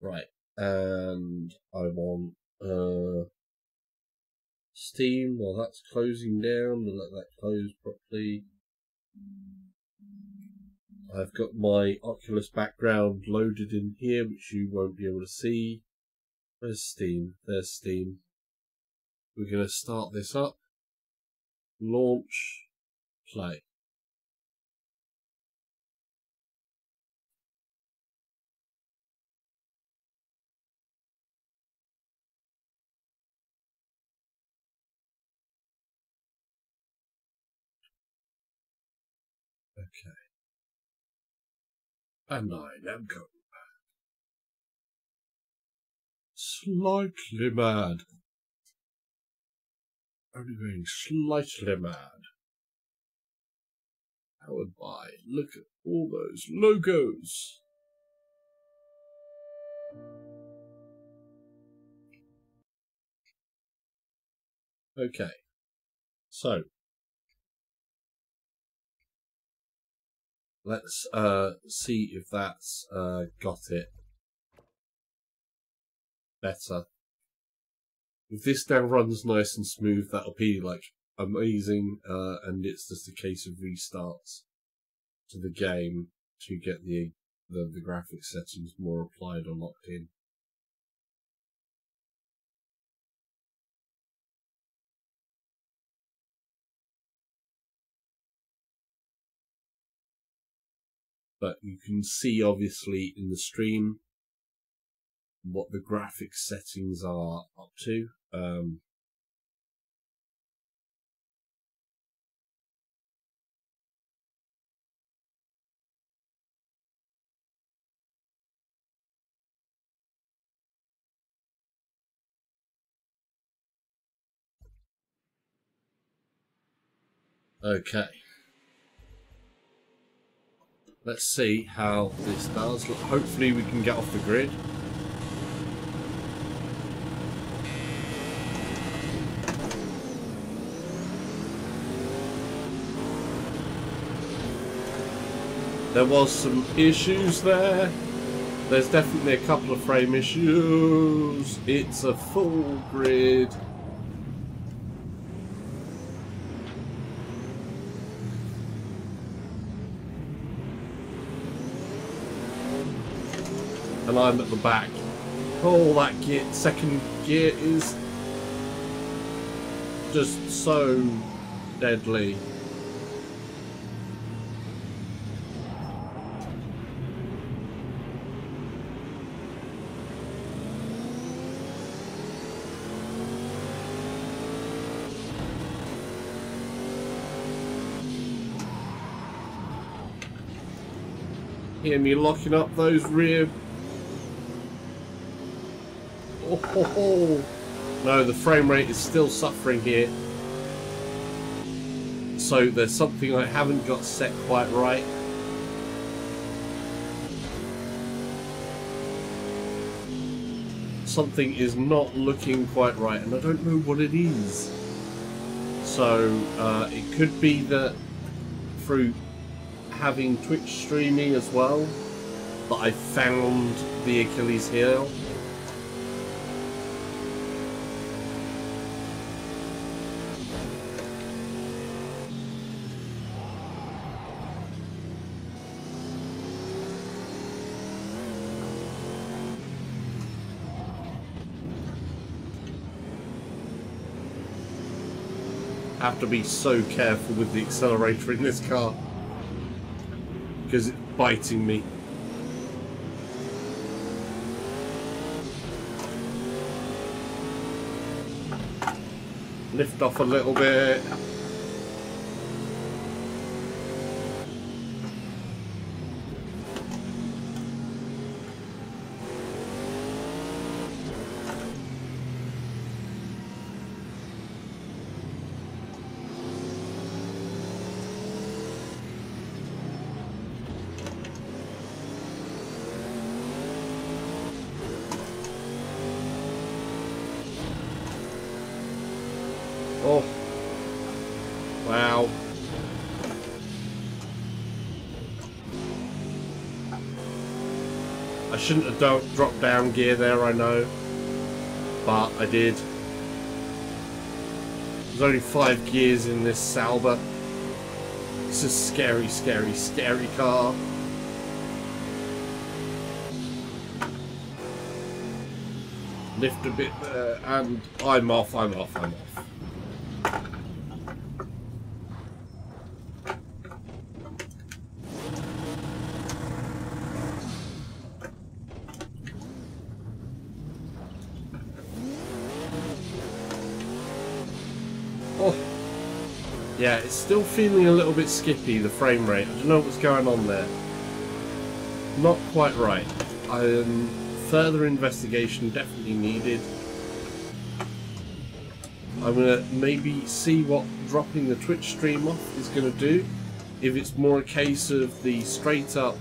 Speaker 1: Right, and I want Steam. Well, that's closing down. We'll let that close properly. I've got my Oculus background loaded in here, which you won't be able to see. Where's Steam? There's Steam. We're going to start this up. Launch. Play. Okay. And I am going. Slightly mad. Only going slightly mad. Powered by. Look at all those logos. Okay. So. Let's see if that's got it better. If this now runs nice and smooth, that'll be like amazing, and it's just a case of restarts to the game to get the graphics settings more applied or locked in. But you can see obviously in the stream what the graphics settings are up to. Okay. Let's see how this does. Hopefully we can get off the grid. There was some issues there. There's definitely a couple of frame issues. It's a full grid. And I'm at the back. Oh, that gear, second gear is just so deadly. Hear me locking up those rear. Oh. No, the frame rate is still suffering here. So there's something I haven't got set quite right. something is not looking quite right, and I don't know what it is. So it could be that through having Twitch streaming as well, that I found the Achilles heel. Have to be so careful with the accelerator in this car because it's biting me. Lift off a little bit. Oh, wow. I shouldn't have dropped down gear there, I know, but I did. There's only 5 gears in this Sauber. It's a scary, scary, scary car. Lift a bit there, and I'm off. Oh, yeah, it's still feeling a little bit skippy, the frame rate. I don't know what's going on there. Not quite right. Further investigation definitely needed. I'm going to maybe see what dropping the Twitch stream off is going to do. If it's more a case of the straight up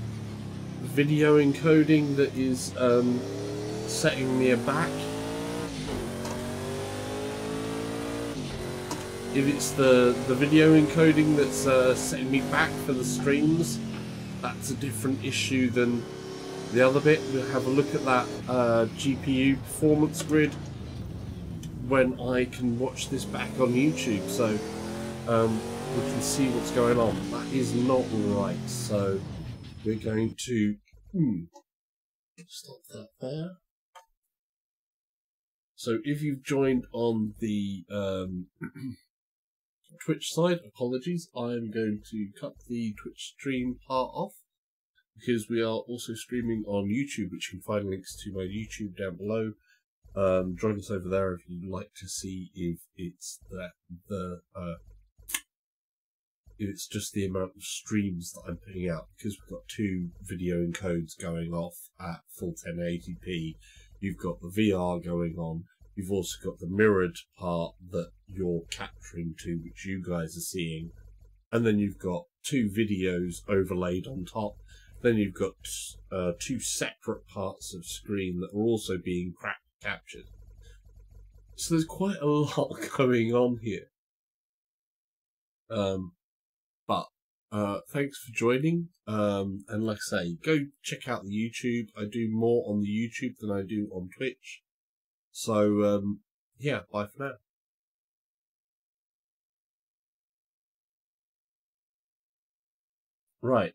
Speaker 1: video encoding that is setting me aback. If it's the video encoding that's setting me back for the streams, that's a different issue than the other bit. We'll have a look at that GPU performance grid when I can watch this back on YouTube, so we can see what's going on. That is not right, so we're going to stop that there. So if you've joined on the Twitch side, apologies, I'm going to cut the Twitch stream part off, because we are also streaming on YouTube, which you can find links to my YouTube down below. Join us over there if you'd like to see if it's if it's just the amount of streams that I'm putting out, because we've got 2 video encodes going off at full 1080p. You've got the VR going on. You've also got the mirrored part that you're capturing to, which you guys are seeing. And then you've got 2 videos overlaid on top. Then you've got 2 separate parts of screen that are also being captured. So there's quite a lot going on here. But thanks for joining. And like I say, go check out the YouTube. I do more on the YouTube than I do on Twitch. So yeah, bye for now. Right.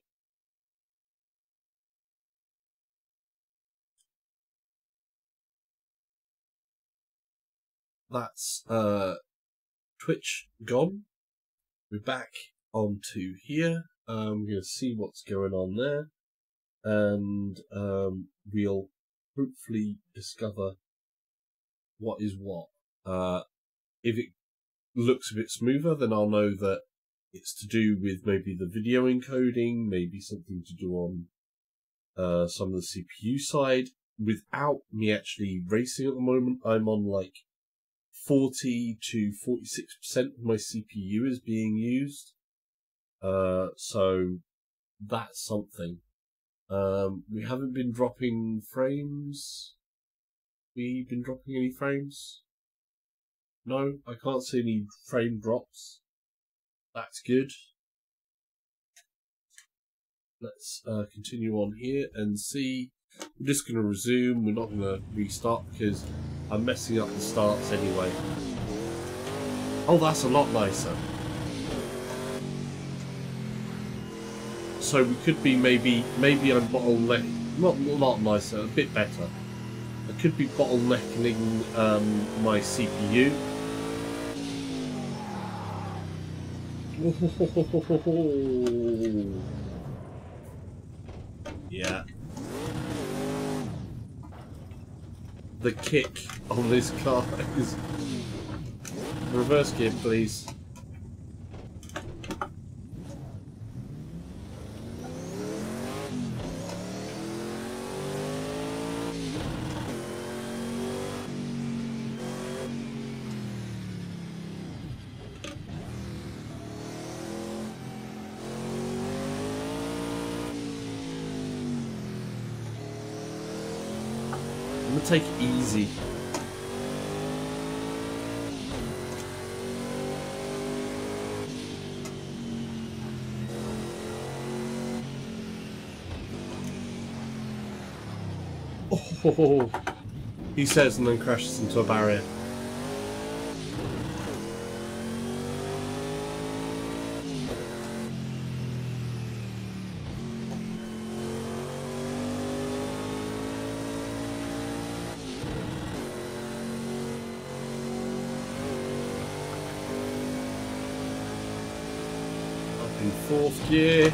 Speaker 1: That's Twitch gone. We're back onto here. I'm going to see what's going on there, and we'll hopefully discover what is what. If it looks a bit smoother, then I'll know that it's to do with maybe the video encoding, maybe something to do on some of the CPU side. Without me actually racing at the moment, I'm on like 40 to 46% of my CPU is being used. So that's something. We haven't been dropping frames. we been dropping any frames? No, I can't see any frame drops. That's good. Let's continue on here and see. We're just going to resume. We're not going to restart because I'm messing up the starts anyway. Oh, that's a lot nicer. So we could be maybe I'm bottleneck, not a lot nicer, a bit better. I could be bottlenecking my CPU. Yeah. The kick on this car is... Reverse gear, please. I'm gonna take it easy. Oh, he says and then crashes into a barrier. Up in fourth gear.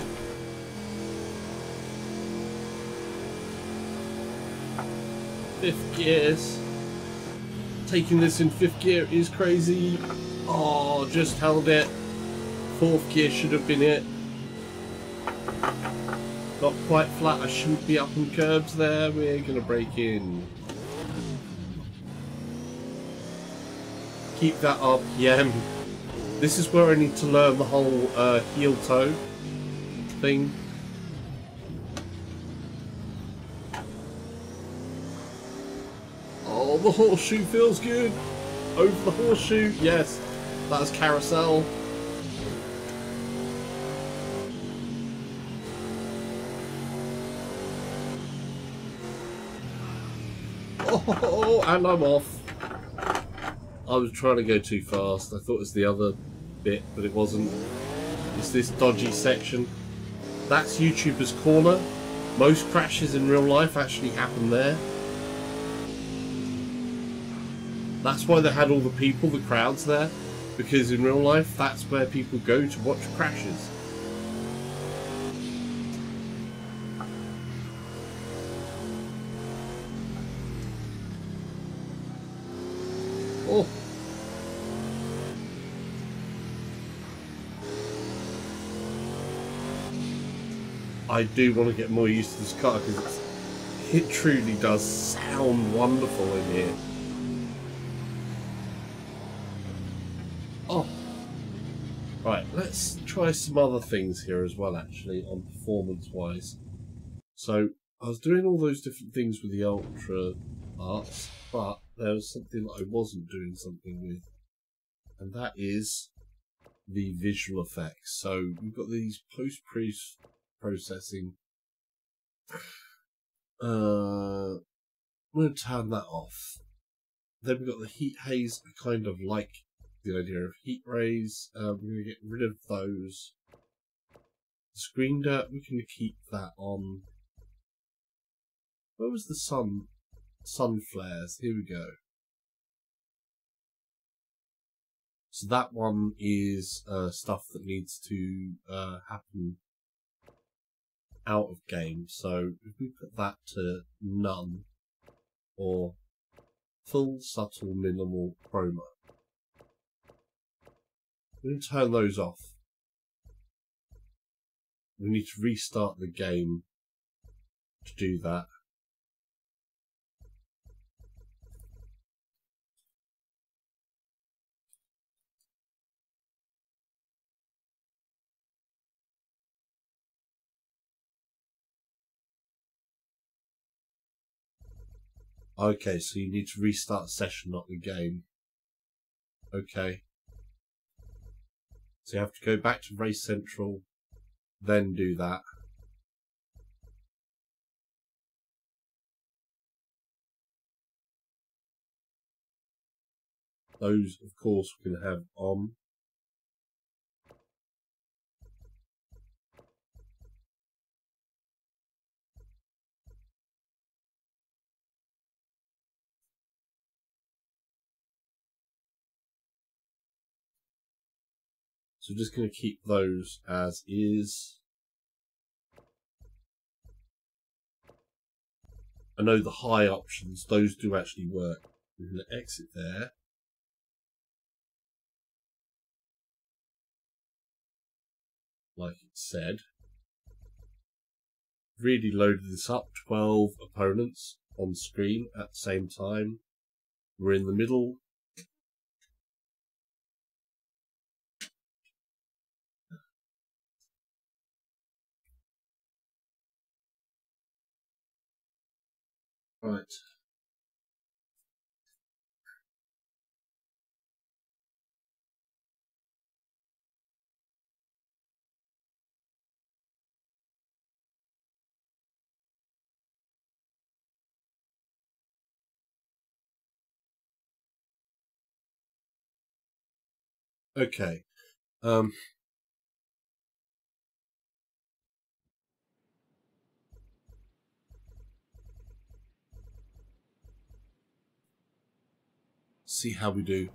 Speaker 1: Fifth gears. Taking this in fifth gear is crazy. Oh, just held it. Fourth gear should have been it. Not quite flat. I shouldn't be up on curbs there. We're gonna break in. Keep that RPM. This is where I need to learn the whole heel toe thing. Oh, the horseshoe feels good. Over the horseshoe, yes. That's carousel. Oh, and I'm off. I was trying to go too fast. I thought it was the other bit, but it wasn't. It's this dodgy section. That's YouTuber's Corner. Most crashes in real life actually happen there. That's why they had all the people, the crowds there, because in real life that's where people go to watch crashes. Oh. I do want to get more used to this car because it truly does sound wonderful in here. Oh, right, let's try some other things here as well, actually, on performance-wise. So, I was doing all those different things with the Ultra parts, but there was something that I wasn't doing something with, and that is the visual effects. So, we've got these post-processing. I'm going to turn that off. Then we've got the heat haze. I kind of like the idea of heat rays. We're going to get rid of those. Screen dirt, we can keep that on. Where was the sun flares? Here we go. So that one is stuff that needs to happen out of game. So if we put that to none, or full, subtle, minimal, chroma. We're going to turn those off. We need to restart the game to do that. Okay, so you need to restart the session, not the game. Okay. So you have to go back to Race Central, then do that. Those, of course, we can have on. So we're just going to keep those as is. I know the high options, those do actually work. We're going to exit there. Like it said. Really loaded this up, 12 opponents on screen at the same time. We're in the middle. Right. Okay. See how we do.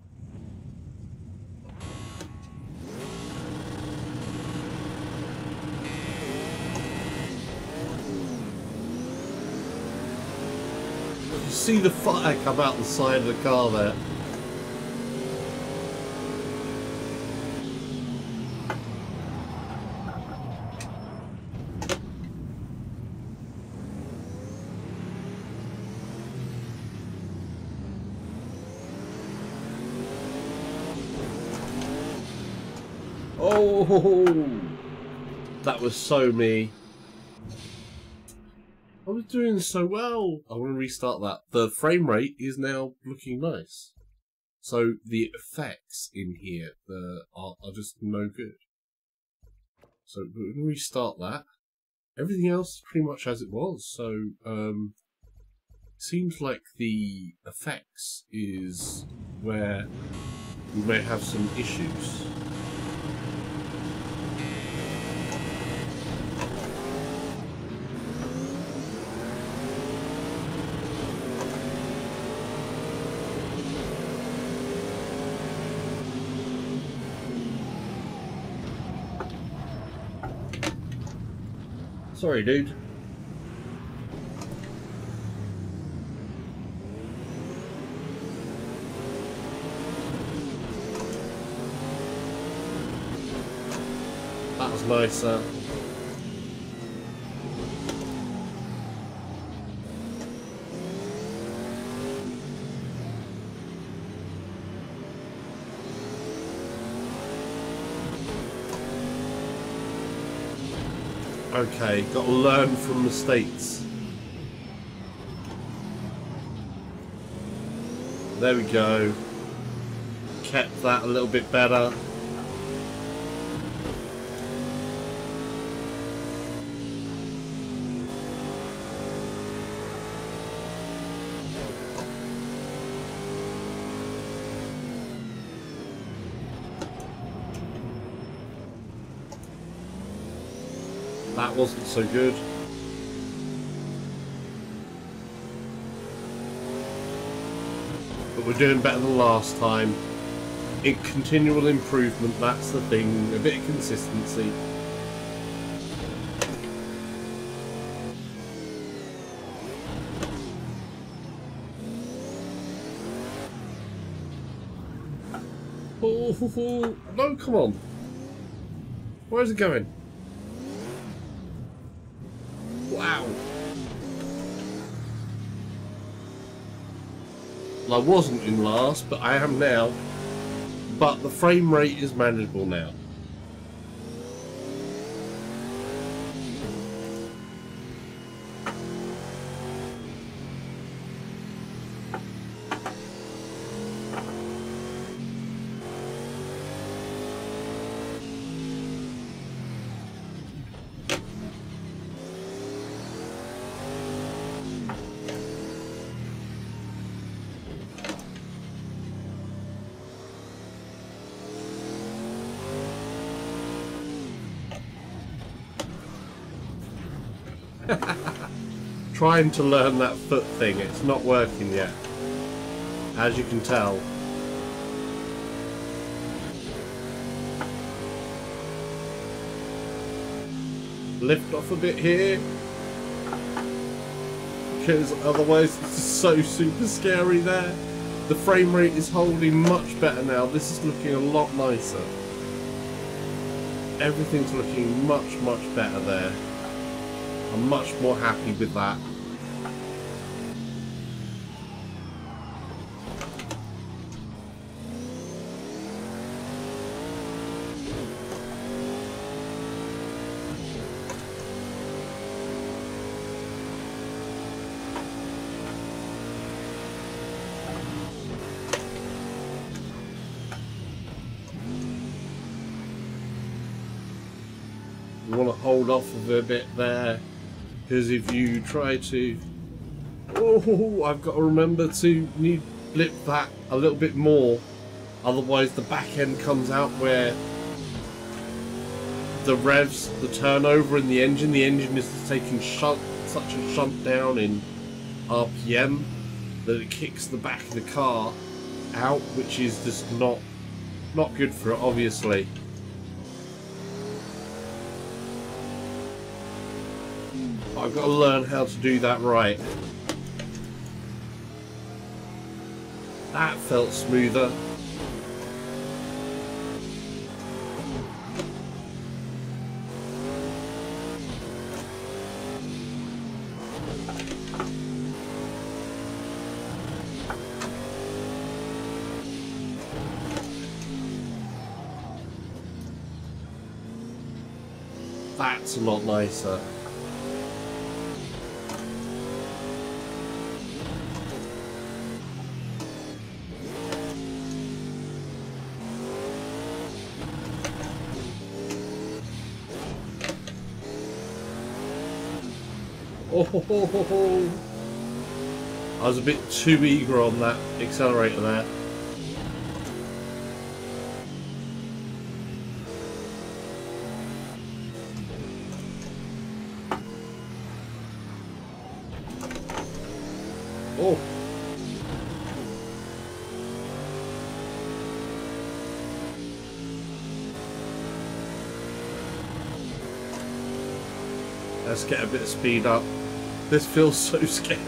Speaker 1: You see the fire come out the side of the car there. Oh, that was so me. I was doing so well. I want to restart that. The frame rate is now looking nice. So the effects in here are just no good. So we're going to restart that. Everything else is pretty much as it was. So seems like the effects is where we may have some issues. Sorry, dude. That was nice, Okay, got to learn from mistakes. There we go. Kept that a little bit better. That wasn't so good. But we're doing better than last time. In continual improvement, that's the thing. A bit of consistency. Oh, no, come on. Where's it going? Wow. Well, I wasn't in last, but I am now. But the frame rate is manageable now. Trying to learn that foot thing, it's not working yet, as you can tell. Lift off a bit here, because otherwise it's just so super scary there. The frame rate is holding much better now. This is looking a lot nicer. Everything's looking much, much better there. I'm much more happy with that. You want to hold off of a bit there, because if you try to, oh, I've got to remember to blip that a little bit more, otherwise the back end comes out where the revs, the turnover in the engine is taking such a shunt down in RPM that it kicks the back of the car out, which is just not good for it, obviously. I've got to learn how to do that right. That felt smoother. That's a lot nicer. Oh, I was a bit too eager on that accelerator there. Oh. Let's get a bit of speed up. This feels so scary.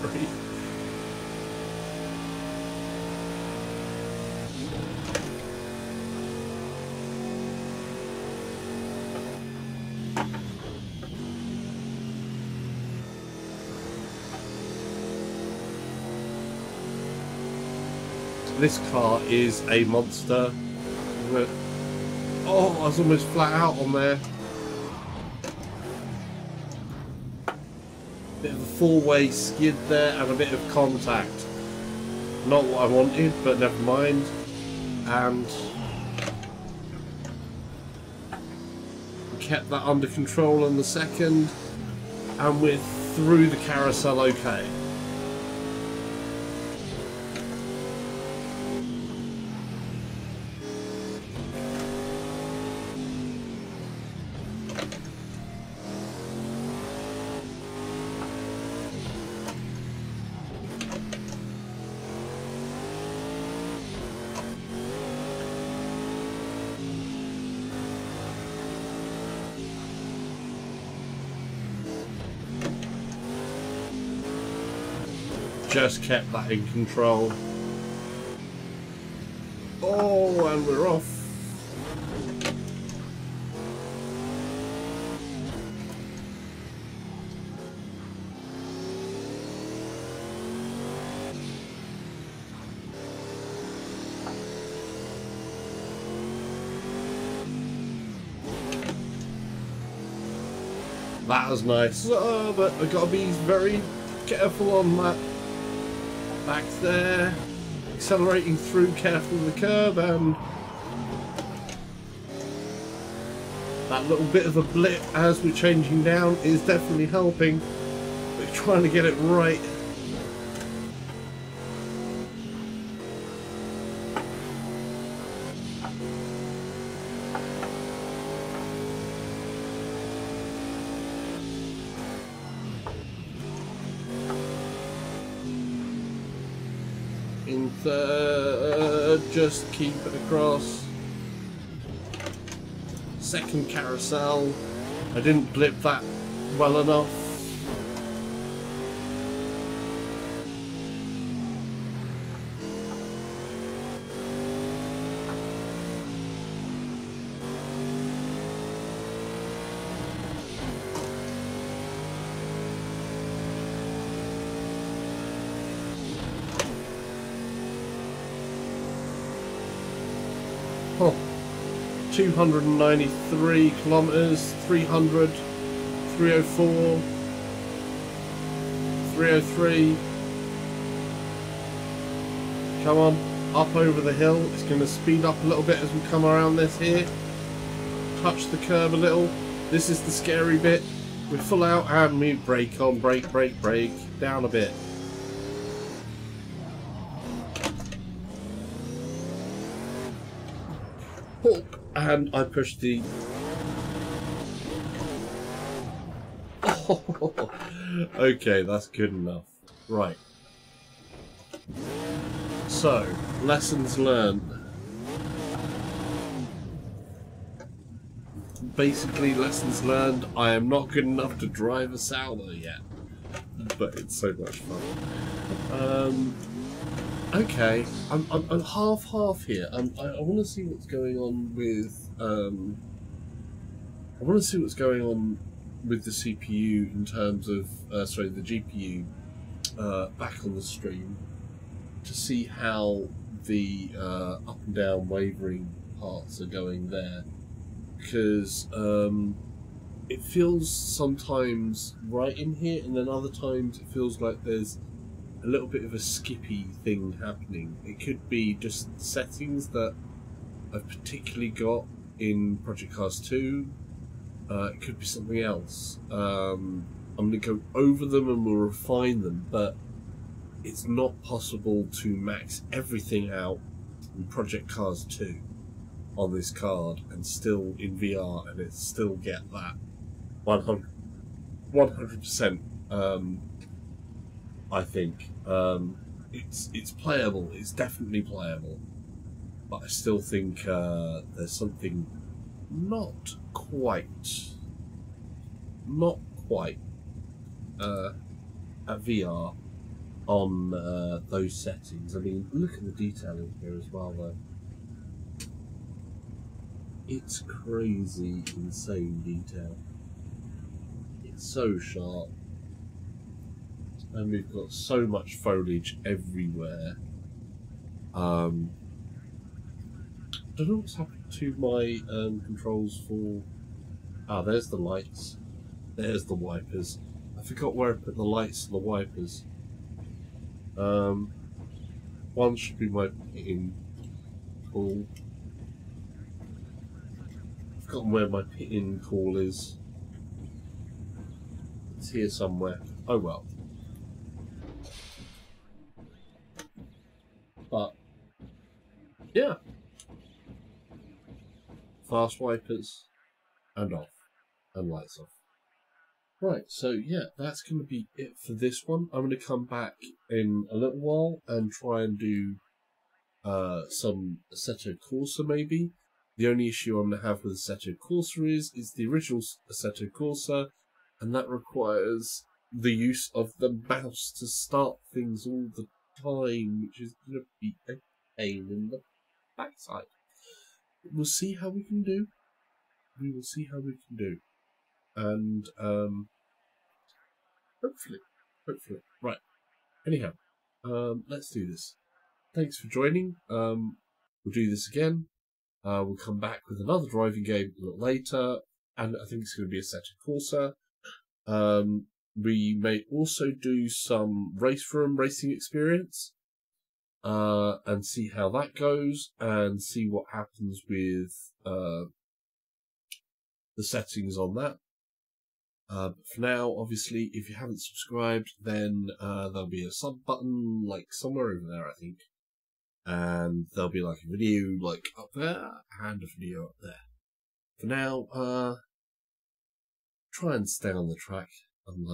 Speaker 1: This car is a monster. Oh, I was almost flat out on there. Bit of a four-way skid there and a bit of contact. Not what I wanted, but never mind. And we kept that under control in the second, and we're through the carousel okay. Just kept that in control. Oh, and we're off. That was nice. Oh, but I've got to be very careful on that. Back there, accelerating through careful with the curb, and that little bit of a blip as we're changing down is definitely helping. We're trying to get it right. second, third, just keep it across. Second carousel, I didn't blip that well enough. Oh, 293 kilometers, 300, 304, 303. Come on, up over the hill. It's going to speed up a little bit as we come around this here. Touch the curb a little. This is the scary bit. We full out and we brake on, brake, brake, brake. Down a bit. And I pushed the... Oh, okay, that's good enough. Right. So, lessons learned. Basically, lessons learned. I am not good enough to drive a Sauber yet. But it's so much fun. Okay, I'm half here. I want to see what's going on with I want to see what's going on with the CPU in terms of sorry, the GPU back on the stream to see how the up and down wavering parts are going there, because it feels sometimes right in here, and then other times it feels like there's a little bit of a skippy thing happening. It could be just settings that I've particularly got in Project Cars 2. It could be something else. I'm going to go over them and we'll refine them, but it's not possible to max everything out in Project Cars 2 on this card and still in VR and it still get that 100%. I think it's playable. It's definitely playable, but I still think there's something not quite at VR on those settings. I mean, look at the detailing here as well, though. It's crazy, insane detail. It's so sharp. And we've got so much foliage everywhere. Don't know what's happened to my controls for... Ah, there's the lights. There's the wipers. I forgot where I put the lights and the wipers. One should be my pitting call. I've forgotten where my pitting call is. It's here somewhere. Oh well. But, yeah. Fast wipers, and off, and lights off. Right, so yeah, that's going to be it for this one. I'm going to come back in a little while and try and do some Assetto Corsa maybe. The only issue I'm going to have with Assetto Corsa is the original Assetto Corsa, and that requires the use of the mouse to start things all the time, which is going to be a pain in the backside. We'll see how we can do. We will see how we can do. And hopefully. Right. Anyhow, let's do this. Thanks for joining. We'll do this again. We'll come back with another driving game a little later, and I think it's going to be Assetto Corsa. We may also do some race room racing experience, and see how that goes, and see what happens with the settings on that. But for now, obviously, if you haven't subscribed, then there'll be a sub button, like somewhere over there, I think. And there'll be like a video like up there, and a video up there. For now, try and stay on the track, unlike